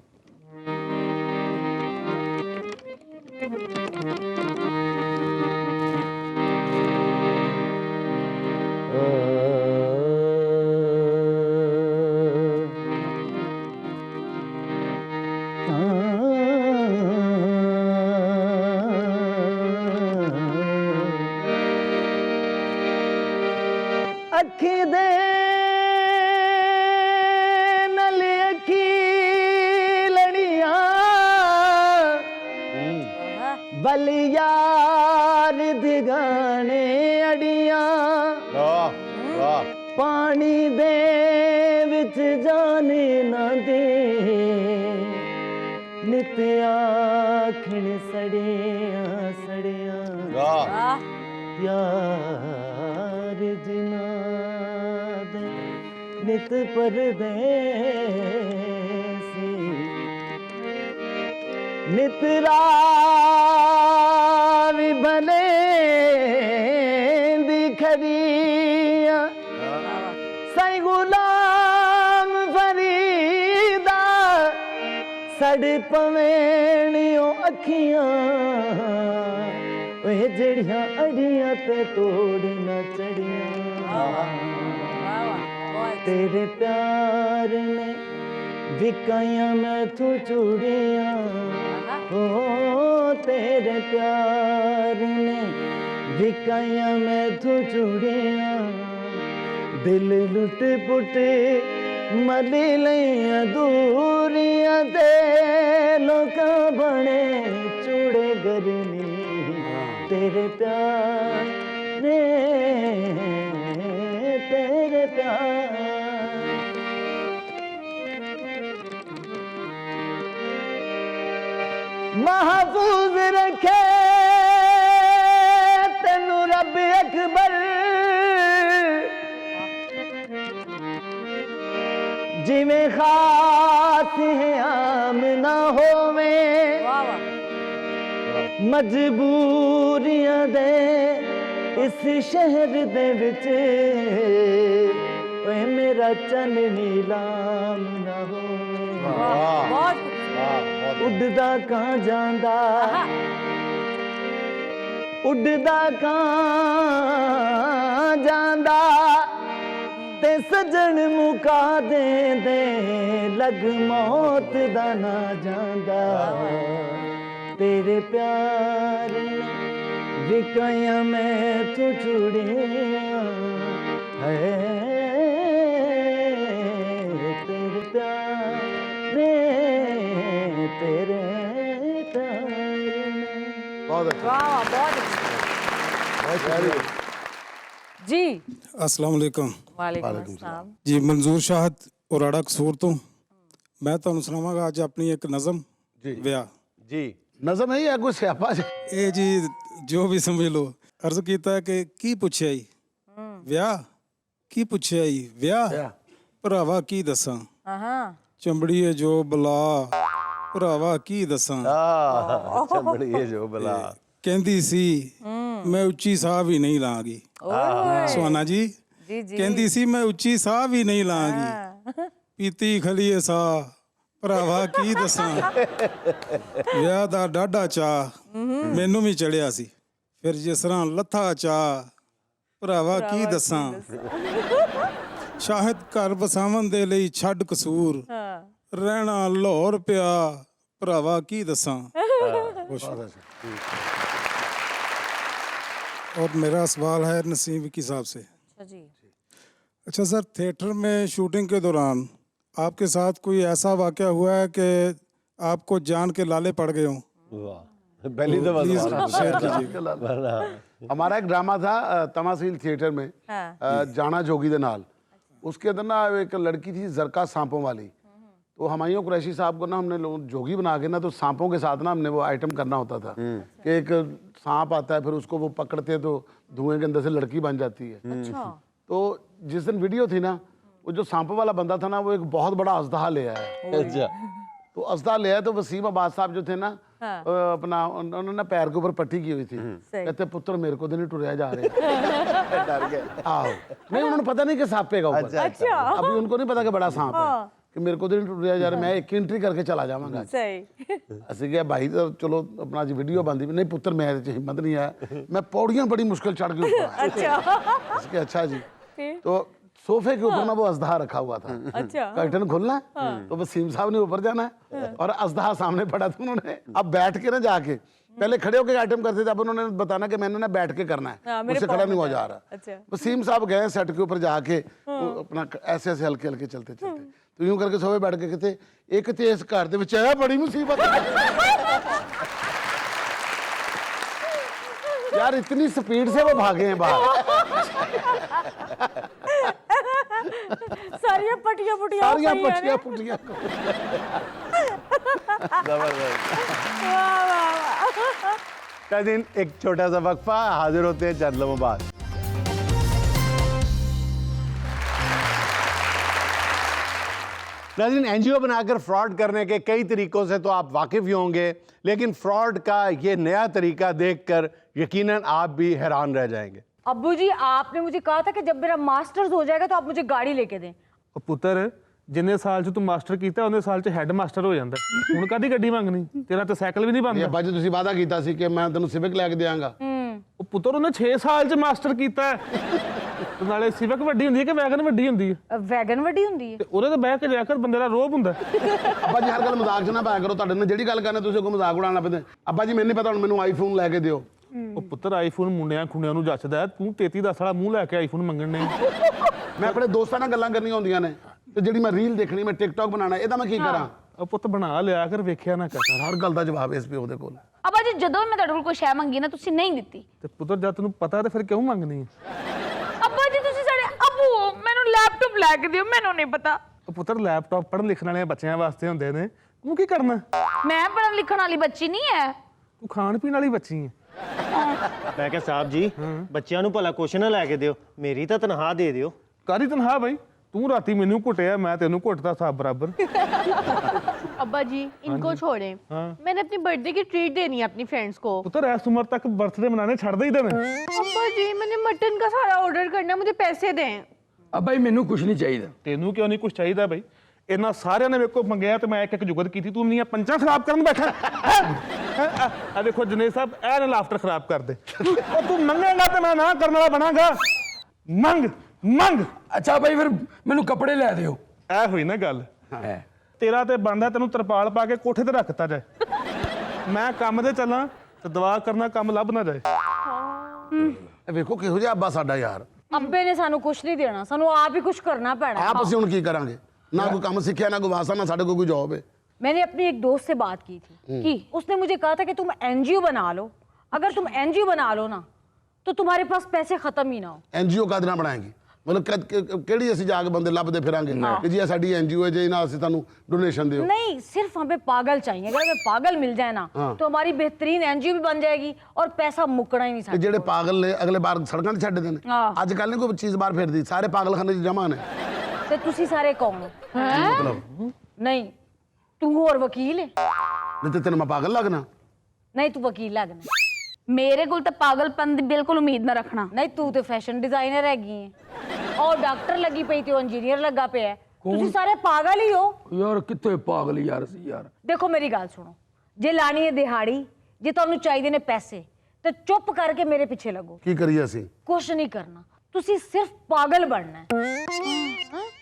अखी दे नल अखी लड़िया बलियार दिगाने अड़िया पानी दे विच जाने ना दे नित्या खिण सड़िया सड़िया यार जिना दे नित परदेसी नित रावी भले दिखरिया साईं गुलाम फरीदा सड़ पवेणियों अखियां वे जड़ियां अड़ियां ते तोड़ न चढ़ियां तेरे प्यार ने विकाया मैं तू चूड़ियां ओ तेरे प्यार ने विकाया मैं तू चूड़ियां दिल लुट पुट मली लिया दूरियां ते लोका बने चूड़े गरनी तेरे प्यार ने तेरे प्यार महफूज रखे तेनू रब अकबर जिमें खास है आम ना होवे मजबूरियां दे इस शहर दे विच ओए मेरा चन नीलाम ना होवे उड़दा कां जांदा उड़दा कां जांदा ते सजन मुका दे दे लग मौत दा ना जांदा तेरे प्यार विकाया मैं तू चूड़ियां है तेरे प्यार ने तेरे बहुत जी अस्सलाम वालेकुम। वालेकुम अस्सलाम। जी मंजूर शाहद ਉਰਾੜਾ ਕਸੂਰ ਤੋਂ ਮੈਂ ਤੁਹਾਨੂੰ ਸੁਣਾਵਾਂਗਾ ਅੱਜ ਆਪਣੀ ਇੱਕ ਨਜ਼ਮ ਵਿਆਹ जी नजम है या कोई स्यापा जी? ਇਹ ਜੀ ਜੋ ਵੀ ਸਮਝ ਲਓ। ਅਰਜ਼ ਕੀਤਾ ਕਿ ਕੀ ਪੁੱਛਿਆ ਈ ਵਿਆਹ, ਕੀ ਪੁੱਛਿਆ ਈ ਵਿਆਹ, ਭਰਾਵਾ ਕੀ ਦੱਸਾਂ ਚੰਬੜੀਏ ਜੋ ਬਲਾ, ਭਰਾਵਾ ਕੀ ਦੱਸਾਂ चमड़िए जो बला। ਕਹਿੰਦੀ ਸੀ ਮੈਂ ਉੱਚੀ ਸਾਹ ਵੀ ਨਹੀਂ ਲਾਂਗੀ। ਸੁਹਾਨਾ ਜੀ ਕਹਿੰਦੀ ਸੀ ਮੈਂ ਉੱਚੀ ਸਾਹ ਵੀ ਨਹੀਂ ਲਾਂਗੀ, ਪੀਤੀ ਖਲੀਏ ਸਾਹ, ਭਰਾਵਾ ਕੀ ਦੱਸਾਂ ਵਿਆਹ ਦਾ ਡਾਢਾ ਚਾਹ ਮੈਨੂੰ ਵੀ ਚੜਿਆ ਸੀ, ਫਿਰ ਜਿਸ ਤਰ੍ਹਾਂ ਲੱਥਾ ਚਾਹ, ਭਰਾਵਾ ਕੀ ਦੱਸਾਂ ਸ਼ਾਹਿਦ ਘਰ ਵਸਾਵਣ ਦੇ ਲਈ ਛੱਡ ਕਸੂਰ, ਰਹਿਣਾ ਲਾਹੌਰ ਪਿਆ, ਭਰਾਵਾ ਕੀ ਦੱਸਾਂ। और मेरा सवाल है नसीम विकी साहब से। अच्छा सर, थिएटर में शूटिंग के दौरान आपके साथ कोई ऐसा वाक़या हुआ है कि आपको जान के लाले पड़ गए हों? पहली दफा प्लीज शेयर कीजिए। हमारा एक ड्रामा था तमासील थिएटर में, जाना जोगी दे नाल। उसके अंदर ना एक लड़की थी जरका सांपों वाली, तो हमायूं कुरैशी साहब को ना हमने लोग जोगी बना के ना, तो सांपों के साथ ना हमने वो आइटम करना होता था कि एक सांप आता है, फिर उसको वो पकड़ते हैं तो धुएं के अंदर से लड़की बन जाती है। तो जिस दिन वीडियो थी ना, वो जो सांपों वाला बंदा था ना, वो एक बहुत बड़ा अजदहा ले आया। तो अजदहा ले आया तो वसीम अब्बास साहब जो थे ना, अपना उन्होंने पैर के ऊपर पट्टी की हुई थी, कहते पुत्र मेरे को तो नहीं टुरिया जा रहे। आओ नहीं, उन्होंने पता नहीं कि सांपे का ऊपर, अभी उनको नहीं पता कि बड़ा सांप है, कि मेरे को तो नहीं टुरिया जा रहा, मैं एक एंट्री करके चला जावांगा। असं क्या भाई, तो चलो अपना जी वीडियो बनती, नहीं पुत्र मेरे च हिम्मत नहीं है, मैं पौड़ियां बड़ी मुश्किल चढ़ के ऊपर। अच्छा जी, तो सोफे के ऊपर ना वो अजदहा रखा हुआ था, कर्टन खुलना तो वसीम साहब ने ऊपर जाना है और अजदहा सामने पड़ा था। उन्होंने अब बैठ के ना जाके, पहले खड़े होकर आइटम करते थे, अब उन्होंने बताना कि मैंने ना बैठ के करना है, मुझसे खड़ा नहीं हो जा रहा। वसीम साहब गए सेट के ऊपर जाके अपना ऐसे ऐसे हल्के हल्के चलते चलते, तो यूं करके सोफे बैठ के कहते एक ते इस घर दे विच आया बड़ी मुसीबत यार, इतनी स्पीड से वो भागे हैं बाहर। सारियां पटियां पुटिया। नाज़रीन, एक छोटा सा वक्फा, हाजिर होते हैं चंद लम्हों बाद। नाज़रीन, एनजीओ बनाकर फ्रॉड करने के कई तरीकों से तो आप वाकिफ ही होंगे, लेकिन फ्रॉड का ये नया तरीका देखकर यकीनन आप भी हैरान रह जाएंगे। अब्बू जी, आपने मुझे कहा था कि जब मेरा मास्टर्स हो जाएगा तो आप मुझे गाड़ी लेके दें। पुत्र जिन्ने साल च तू मास्टर कीता उन्ने साल च हैड मास्टर हो जांदा, हुण कादी गड्डी मंगनी, तेरा ते साइकिल भी नहीं बनदा। अब्बा जी तुसीं वादा कीता सी कि मैं तैनूं सिविक लैके देवांगा। ਉਹ ਪੁੱਤਰ ਉਹਨੇ 6 ਸਾਲ ਚ ਮਾਸਟਰ ਕੀਤਾ ਤੇ ਨਾਲੇ ਸਿਵਕ ਵੱਡੀ ਹੁੰਦੀ ਹੈ ਕਿ ਵੈਗਨ ਵੱਡੀ ਹੁੰਦੀ ਹੈ? ਵੈਗਨ ਵੱਡੀ ਹੁੰਦੀ ਹੈ ਤੇ ਉਹਦੇ ਤੇ ਬਹਿ ਕੇ ਜਾ ਕੇ ਬੰਦੇ ਦਾ ਰੋਬ ਹੁੰਦਾ। ਅੱਬਾ ਜੀ ਹਰ ਗੱਲ ਮਜ਼ਾਕ ਚ ਨਾ ਪਾਇਆ ਕਰੋ, ਤੁਹਾਡੇ ਨਾਲ ਜਿਹੜੀ ਗੱਲ ਕਰਨੇ ਤੁਸੀਂ ਕੋਈ ਮਜ਼ਾਕ ਉਡਾਉਣਾ ਪੈਂਦਾ। ਅੱਬਾ ਜੀ ਮੈਨੂੰ ਨਹੀਂ ਪਤਾ, ਹੁਣ ਮੈਨੂੰ ਆਈਫੋਨ ਲੈ ਕੇ ਦਿਓ। ਉਹ ਪੁੱਤਰ ਆਈਫੋਨ ਮੁੰਡਿਆਂ ਖੁੰਡਿਆਂ ਨੂੰ ਜੱਚਦਾ, ਤੂੰ 33-10 ਵਾਲਾ ਮੂੰਹ ਲੈ ਕੇ ਆਈਫੋਨ ਮੰਗਣ ਨੇ। ਮੈਂ ਆਪਣੇ ਦੋਸਤਾਂ ਨਾਲ ਗੱਲਾਂ ਕਰਨੀਆਂ ਹੁੰਦੀਆਂ ਨੇ, ਤੇ ਜਿਹੜੀ ਮੈਂ ਰੀਲ ਦੇਖਣੀ, ਮੈਂ ਟਿਕਟੌਕ ਬਣਾਉਣਾ, ਇਹਦਾ ਮੈਂ ਕੀ ਕਰਾਂ? ਉਹ ਪੁੱਤ ਬਣਾ ਲਿਆ ਕਰ, ਵੇਖਿਆ ਨਾ ਕਰ। ਹਰ ਗੱਲ ਦਾ ਜਵਾਬ ਇਸ ਪਿਓ ਦੇ ਕੋਲ। ਅੱਬਾ ਜੀ ਜਦੋਂ ਮੈਂ ਤੁਹਾਡੇ ਕੋਲ ਕੋਈ ਸ਼ੈ ਮੰਗੀ ਨਾ ਤੁਸੀਂ ਨਹੀਂ ਦਿੱਤੀ, ਤੇ ਪੁੱਤਰ ਜਦ ਤੈਨੂੰ ਪਤਾ ਤੇ ਫਿਰ ਕਿਉਂ ਮੰਗਣੀ ਹੈ? ਅੱਬਾ ਜੀ ਤੁਸੀਂ ਸਾਡੇ ਅੱਬੂ ਹੋ, ਮੈਨੂੰ ਲੈਪਟਾਪ ਲੈ ਕੇ ਦਿਓ, ਮੈਨੂੰ ਨਹੀਂ ਪਤਾ। ਉਹ ਪੁੱਤਰ ਲੈਪਟਾਪ ਪੜ੍ਹਨ ਲਿਖਣ ਵਾਲੇ ਬੱਚਿਆਂ ਵਾਸਤੇ ਹੁੰਦੇ ਨੇ, ਤੂੰ ਕੀ ਕਰਨਾ? ਮੈਂ ਪੜ੍ਹਨ ਲਿਖਣ ਵਾਲੀ ਬੱਚੀ ਨਹੀਂ ਹੈ, ਤੂੰ ਖਾਣ ਪੀਣ ਵਾਲੀ ਬੱਚੀ ਹੈ। ਮੈਂ ਕਿਹਾ ਸਾਹਿਬ ਜੀ ਬੱਚਿਆਂ ਨੂੰ ਭਲਾ ਕੁਛ ਨਾ ਲੈ ਕੇ ਦਿਓ, ਮੇਰੀ ਤਾਂ ਤਨਖਾਹ ਦੇ ਦਿਓ। ਕਾਹਦੀ ਤਨਖਾਹ ਬਈ? तू राती मैनू घुटिया, मैं तेनू घुटता सब बराबर। अब्बा जी इनको छोड़े, मैंने अपनी बर्थडे की ट्रीट देनी है अपनी फ्रेंड्स को। पुत्र इस उम्र तक बर्थडे मनाने छड़ दे देने। अब्बा जी मैंने मटन का सारा ऑर्डर करना, मुझे पैसे दें। अब्बा जी मैनू कुछ नहीं चाहिए। तेनू क्यों नहीं कुछ चाहिए बई? इन्ना सारे ने मेरे को मंगया तो मैं एक एक जुगत की थी, तू मेरियां पंचां खराब करन बैठा। आ देखो जनेश साहब, ए ना लाफ्टर खराब कर दे। तू मंगेगा तो मैं ना करने वाला बनांगा। मंग मंग। अच्छा भाई फिर मैनू कपड़े लै दियो। ऐ हुई ना गल। तेरा ते बनदा तेनू तरपाल पा के कोठे ते रखता जाए, मैं काम ते चलां ते दवा करना काम लभ ना जाए। ਵੇਖੋ ਕਿਹੋ ਜਿਹਾ ਅੱਬਾ ਸਾਡਾ ਯਾਰ। ਅੱਬੇ ਨੇ ਸਾਨੂੰ ਕੁਝ ਨਹੀਂ ਦੇਣਾ, ਸਾਨੂੰ ਆਪ ਹੀ ਕੁਝ ਕਰਨਾ ਪੈਣਾ। ਆਪ ਅਸੀਂ ਹੁਣ ਕੀ ਕਰਾਂਗੇ? ਨਾ ਕੋਈ ਕੰਮ ਸਿੱਖਿਆ, ਨਾ ਕੋਈ ਵਾਸਾ, ਨਾ ਸਾਡੇ कोई जॉब है। मैंने अपनी एक दोस्त से बात की थी कि उसने मुझे कहा था कि तुम एनजीओ बना लो, अगर तुम एनजीओ बना लो ना तो तुम्हारे पास पैसे खत्म ही ना हो। एनजीओ का दिन बनाएंगी? मतलब ਕਿਹੜੀ ਅਸੀਂ ਜਾ ਕੇ ਬੰਦੇ ਲੱਭਦੇ ਫਿਰਾਂਗੇ ਕਿ ਜੀ ਇਹ ਸਾਡੀ NGO ਹੈ ਜੀ ਨਾ ਅਸੀਂ ਤੁਹਾਨੂੰ ਡੋਨੇਸ਼ਨ ਦਿਓ। नहीं, सिर्फ हमें पागल चाहिए। अगर हमें पागल मिल जाए ना तो हमारी बेहतरीन NGO भी बन जाएगी और पैसा मुकना ही नहीं ਤੇ सकता। ਜਿਹੜੇ ਪਾਗਲ ਨੇ ਅਗਲੇ ਬਾਰ ਸੜਕਾਂ ਤੇ ਛੱਡ ਦਿੰਦੇ ਨੇ। ਅੱਜ ਕੱਲ ਨਹੀਂ ਕੋਈ ਚੀਜ਼ ਬਾਹਰ ਫੇਰਦੀ, ਸਾਰੇ ਪਾਗਲਖਾਨੇ 'ਚ ਜਮ੍ਹਾਂ ਨੇ। ਤੇ ਤੁਸੀਂ ਸਾਰੇ ਕੌਣ ਹੋ? ਮਤਲਬ नहीं, तू और वकील है? ਨਹੀਂ ਤੇ ਤੈਨੂੰ ਮੈਂ ਪਾਗਲ ਲੱਗਣਾ? नहीं, तू वकील लगना। ਮੇਰੇ ਕੋਲ ਤਾਂ ਪਾਗਲਪਨ ਦੀ ਬਿਲਕੁਲ ਉਮੀਦ ਨਾ ਰੱਖਣਾ। नहीं, तू तो फैशन डिजाइनर हैगी है और डॉक्टर लगी पई ते इंजीनियर लगा पे है। ਤੁਸੀਂ ਸਾਰੇ ਪਾਗਲ ਹੀ ਹੋ ਯਾਰ। ਕਿੱਥੇ ਪਾਗਲ ਯਾਰ ਸੀ ਯਾਰ। ਦੇਖੋ ਮੇਰੀ ਗੱਲ ਸੁਣੋ, ਜੇ ਲਾਣੀ ਹੈ ਦਿਹਾੜੀ, ਜੇ ਤੁਹਾਨੂੰ ਚਾਹੀਦੇ ਨੇ ਪੈਸੇ, ਤੇ ਚੁੱਪ ਕਰਕੇ ਮੇਰੇ ਪਿੱਛੇ ਲੱਗੋ। ਕੀ ਕਰੀਏ ਅਸੀਂ? ਕੁਛ ਨਹੀਂ ਕਰਨਾ, ਤੁਸੀਂ ਸਿਰਫ ਪਾਗਲ ਬਣਨਾ ਹੈ।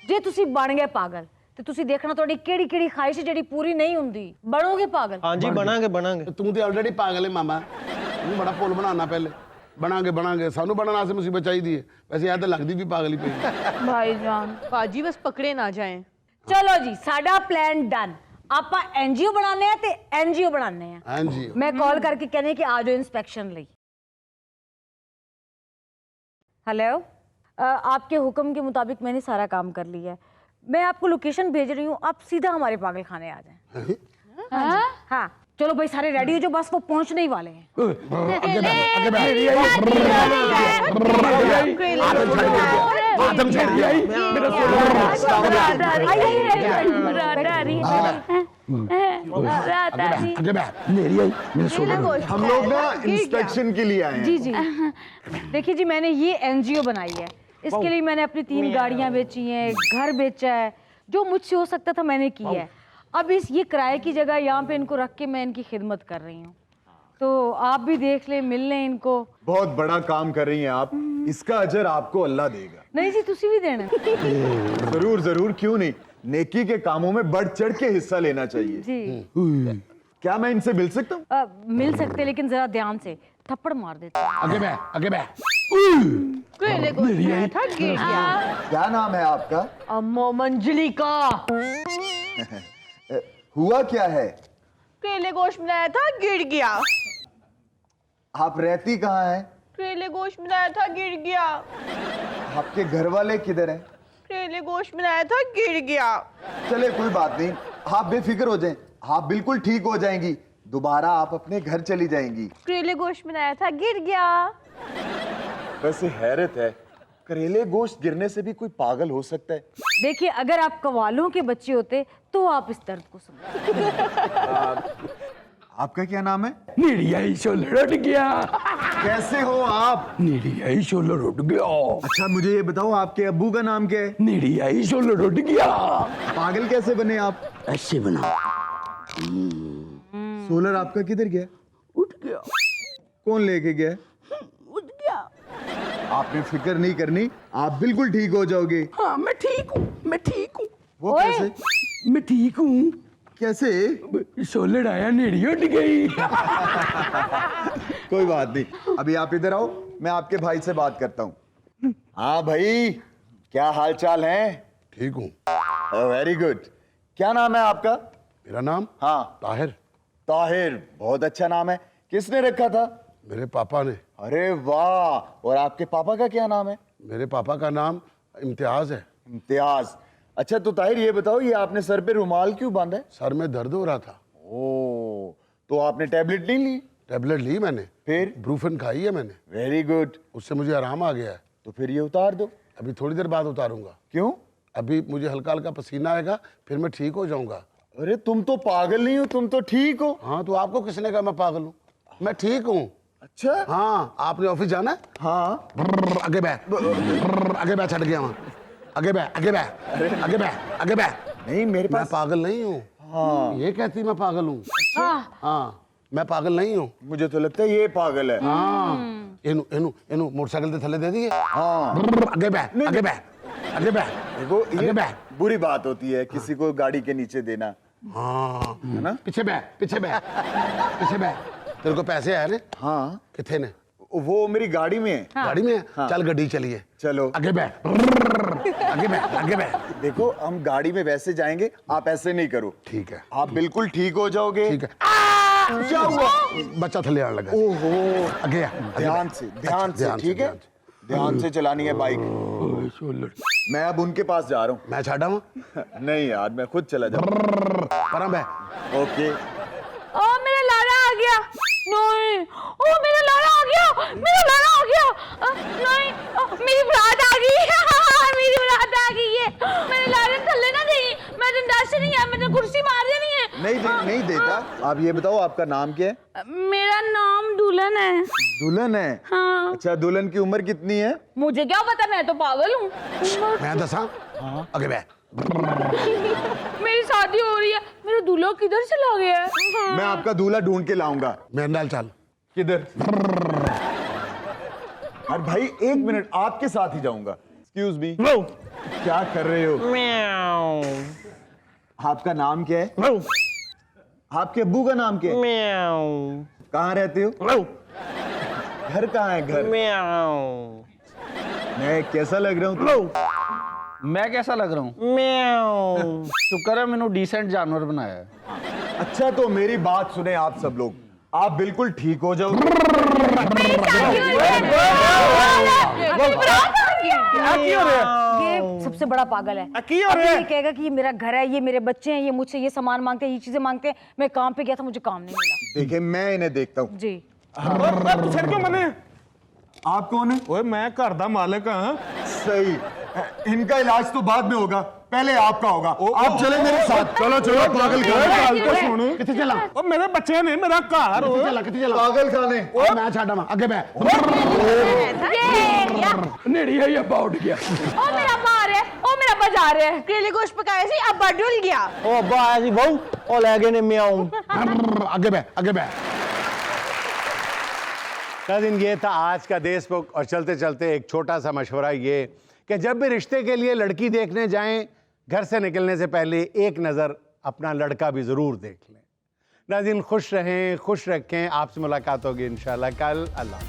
ਜੇ ਤੁਸੀਂ ਬਣ ਗਏ ਪਾਗਲ ਤੇ ਤੁਸੀਂ ਦੇਖਣਾ ਤੁਹਾਡੀ ਕਿਹੜੀ ਕਿਹੜੀ ਖਾਹਿਸ਼ ਜਿਹੜੀ ਪੂਰੀ ਨਹੀਂ ਹੁੰਦੀ। ਬਣੋਗੇ ਪਾਗਲ? ਹਾਂਜੀ ਬਣਾਂਗੇ ਬਣਾਂਗੇ। ਤੂੰ ਤੇ ਆਲਰੇਡੀ ਪਾਗਲ ਹੈ ਮਾਮਾ, ਤੂੰ ਬੜਾ ਪੁੱਲ ਬਣਾਉਣਾ ਪਹਿਲੇ। ਬਣਾਂਗੇ ਸਾਨੂੰ ਬਣਨ ਵਾਸਤੇ ਮੁਸੀਬਤ ਚਾਹੀਦੀ ਹੈ। ਵੈਸੇ ਇਹ ਤਾਂ ਲੱਗਦੀ ਵੀ ਪਾਗਲ ਹੀ ਪਈ। भाईजान बाजी बस पकड़े ना जाएं। ਚਲੋ ਜੀ, ਸਾਡਾ ਪਲਾਨ ਡਨ। ਆਪਾਂ NGO ਬਣਾਉਂਦੇ ਆ ਤੇ NGO ਬਣਾਉਂਦੇ ਆ। ਹਾਂਜੀ, ਮੈਂ ਕਾਲ ਕਰਕੇ ਕਹਿੰਦੇ ਕਿ ਆ ਜਾਓ इंस्पेक्शन ਲਈ। हेलो, आपके हुक्म के मुताबिक मैंने सारा काम कर लिया है। मैं आपको लोकेशन भेज रही हूँ, आप सीधा हमारे पागल खाने आ जाएं। हाँ, चलो भाई सारे रेडी हो जो, बस वो पहुंचने ही वाले हैं। हम लोग ना इंस्पेक्शन के लिए आए हैं। जी जी, देखिए जी, मैंने ये NGO बनाई है। इसके लिए मैंने अपनी 3 गाड़ियां बेची हैं, घर बेचा है, जो मुझसे हो सकता था मैंने किया है। अब ये किराए की जगह यहाँ पे इनको रख के मैं इनकी खिदमत कर रही हूँ, तो आप भी देख लें, मिल लें इनको। बहुत बड़ा काम कर रही हैं आप, इसका अजर आपको अल्लाह देगा। नहीं जी, तुसी भी देना। जरूर जरूर, क्यों नहीं। नेकी के कामों में बढ़ चढ़ के हिस्सा लेना चाहिए जी। क्या मैं इनसे मिल सकता हूँ? मिल सकते, लेकिन जरा ध्यान से, थप्पड़ मार देते। आगे बैठ। क्या नाम है आपका? अम्मो मंजलिका। हुआ क्या है? केले गोश्त बनाया था, गिर गया। आप रहती कहाँ हैं? केले गोश्त बनाया था, गिर गया। आपके घर वाले किधर हैं? केले गोश्त बनाया था, गिर गया। चले कोई बात नहीं, आप बेफिक्र हो जाएं, आप बिल्कुल ठीक हो जाएंगी। दोबारा आप अपने घर चली जाएंगी। करेले गोश्त बनाया था, गिर गया। वैसे हैरत है, करेले गोश्त गिरने से भी कोई पागल हो सकता है? देखिए, अगर आप कवालों के बच्चे होते तो आप इस दर्द को समझते। आपका क्या नाम है? नीड़ियाई शोले उठ गया। कैसे हो आप? नीड़ियाई शोले उठ गया। अच्छा मुझे ये बताओ, आपके अब्बू का नाम क्या है? नीड़ियाई शोले उठ गया। पागल कैसे बने आप? ऐसे बना। सोलर आपका किधर गया? उठ गया। कौन लेके गया? उठ गया। आपने फिक्र नहीं करनी, आप बिल्कुल ठीक हो जाओगे। हाँ मैं ठीक हूँ, मैं ठीक हूँ। वो कैसे? मैं ठीक हूँ। कैसे? सोलर आया, नीड़ी उठ गई। कोई बात नहीं, अभी आप इधर आओ, मैं आपके भाई से बात करता हूँ। हाँ भाई, क्या हाल चाल है? ठीक हूँ। Very good. क्या नाम है आपका? मेरा नाम? हाँ ताहिर। ताहिर, बहुत अच्छा नाम है। किसने रखा था? मेरे पापा ने। अरे वाह, और आपके पापा का क्या नाम है? मेरे पापा का नाम इम्तियाज है। इम्तियाज। अच्छा तो ताहिर ये बताओ, ये आपने सर पे रुमाल क्यों बांधा है? सर में दर्द हो रहा था। ओ, तो आपने टैबलेट नहीं ली? टैबलेट ली मैंने। फिर? ब्रूफन खाई है मैंने। Very good. उससे मुझे आराम आ गया है। तो फिर ये उतार दो। अभी थोड़ी देर बाद उतारूंगा। क्यों? अभी मुझे हल्का हल्का पसीना आएगा, फिर मैं ठीक हो जाऊंगा। अरे तुम तो पागल नहीं हो, तुम तो ठीक हो। हाँ तो आपको किसने कहा मैं पागल हूँ? मैं ठीक हूँ। अच्छा। हाँ, आपने ऑफिस जाना है? हाँ। आगे बैठ। आगे बैठ, छट गया वहाँ। आगे बैठ, आगे बैठ, आगे बैठ, आगे बैठ। नहीं मेरे पास। मैं पागल नहीं हूँ। हाँ। ये कहती मैं पागल हूँ। हाँ, मैं पागल नहीं हूँ। मुझे तो लगता है ये पागल है। हाँ, इनु इनु इनु मोटरसाइकिल से थले दे दिए। हाँ। आगे बैठ, आगे बैठ, आगे बैठ। देखो आगे ये बैठ। बुरी बात होती है किसी को गाड़ी के नीचे देना। हाँ, है ना? पीछे बैठ, पीछे बैठ, पीछे बैठ। तेरे को पैसे आए ने? हाँ। कितने ने? वो मेरी गाड़ी में है। गाड़ी में है? चल गड्डी चलिए। चलो आगे बैठ, आगे बैठ, आगे बैठ। देखो हम गाड़ी में वैसे जाएंगे, आप ऐसे नहीं करो। ठीक है। आप बिल्कुल ठीक हो जाओगे। ठीक है। क्या हुआ? बच्चा थले आने लगा। ओहो, आगे आ, ध्यान से, ध्यान से, ठीक है? ध्यान से चलानी है बाइक। मैं अब उनके पास जा रहा हूँ। मैं छाड़ा हूँ। नहीं यार, मैं खुद चला जाऊँ। मैं ओके। ओ मेरा लाला आ गया। नहीं, ओ मेरा लाला आ गया, मेरा लाला आ गया। नहीं, मेरी बरात आ गई। मेरी बरात आ गई है। मेरे लाले थल्ले ना दी, मैं इंडस्ट्री नहीं है, मैंने कुर्सी मार देनी है। नहीं देता। आप ये बताओ आपका नाम क्या है? मेरा नाम दुल्हन है। दुल्हन है? हाँ। अच्छा, दुल्हन की उम्र कितनी है? मुझे क्या पता, मैं तो पागल हूँ। मैं दसा आगे बैठ। मेरी शादी हो रही है, मेरा दूल्हा किधर चला गया है? मैं आपका दूल्हा ढूंढ के लाऊंगा। मेरे नाल चल। किधर? अरे भाई 1 मिनट, आपके साथ ही जाऊंगा। Excuse me. क्या कर रहे हो? आपका नाम क्या है? आपके अब्बू का नाम क्या है? कहाँ रहते हो? घर कहाँ है? घर। मैं कैसा लग रहा हूँ? मैं कैसा लग रहा हूँ? शुक्र है मैंने डिसेंट जानवर बनाया है। अच्छा, तो मेरी बात सुने आप सब लोग, आप बिल्कुल ठीक हो जाओ। ये सबसे बड़ा पागल है। ये कहेगा कि ये मेरा घर है, ये मेरे बच्चे हैं, ये मुझसे ये सामान मांगते हैं, ये चीजें मांगते हैं। मैं काम पे गया था, मुझे काम नहीं मिला। देखिए, मैं इन्हें देखता हूँ। जी। तू सिर क्यों बने? आप कौन है? ओए, मैं घर दा मालिक हाँ। सही। इनका इलाज तो बाद में होगा, पहले आपका होगा। आप चले मेरे साथ। चलो पागल खाने। किथे चला? ओ मेरे बच्चे ने, मेरा घर। किथे चला? पागल खाने। मैं छाड़ा वहां, आगे बैठ। नेड़ी है, अब्बा उठ गया। ओ मेरा बार है, ओ मेरा बाजार है। केले गोश्त पकाया सी, अब्बा डुल गया। ओ अब्बा आया सी बहु, ओ ले गए ने म्याऊं। आगे बैठ, आगे बैठ। नाज़रीन, ये था आज का देशमुख। और चलते चलते एक छोटा सा मशवरा ये कि जब भी रिश्ते के लिए लड़की देखने जाएं, घर से निकलने से पहले एक नज़र अपना लड़का भी ज़रूर देख लें। नाज़रीन, खुश रहें, खुश रखें। आपसे मुलाकात होगी इंशाल्लाह कल। अल्लाह।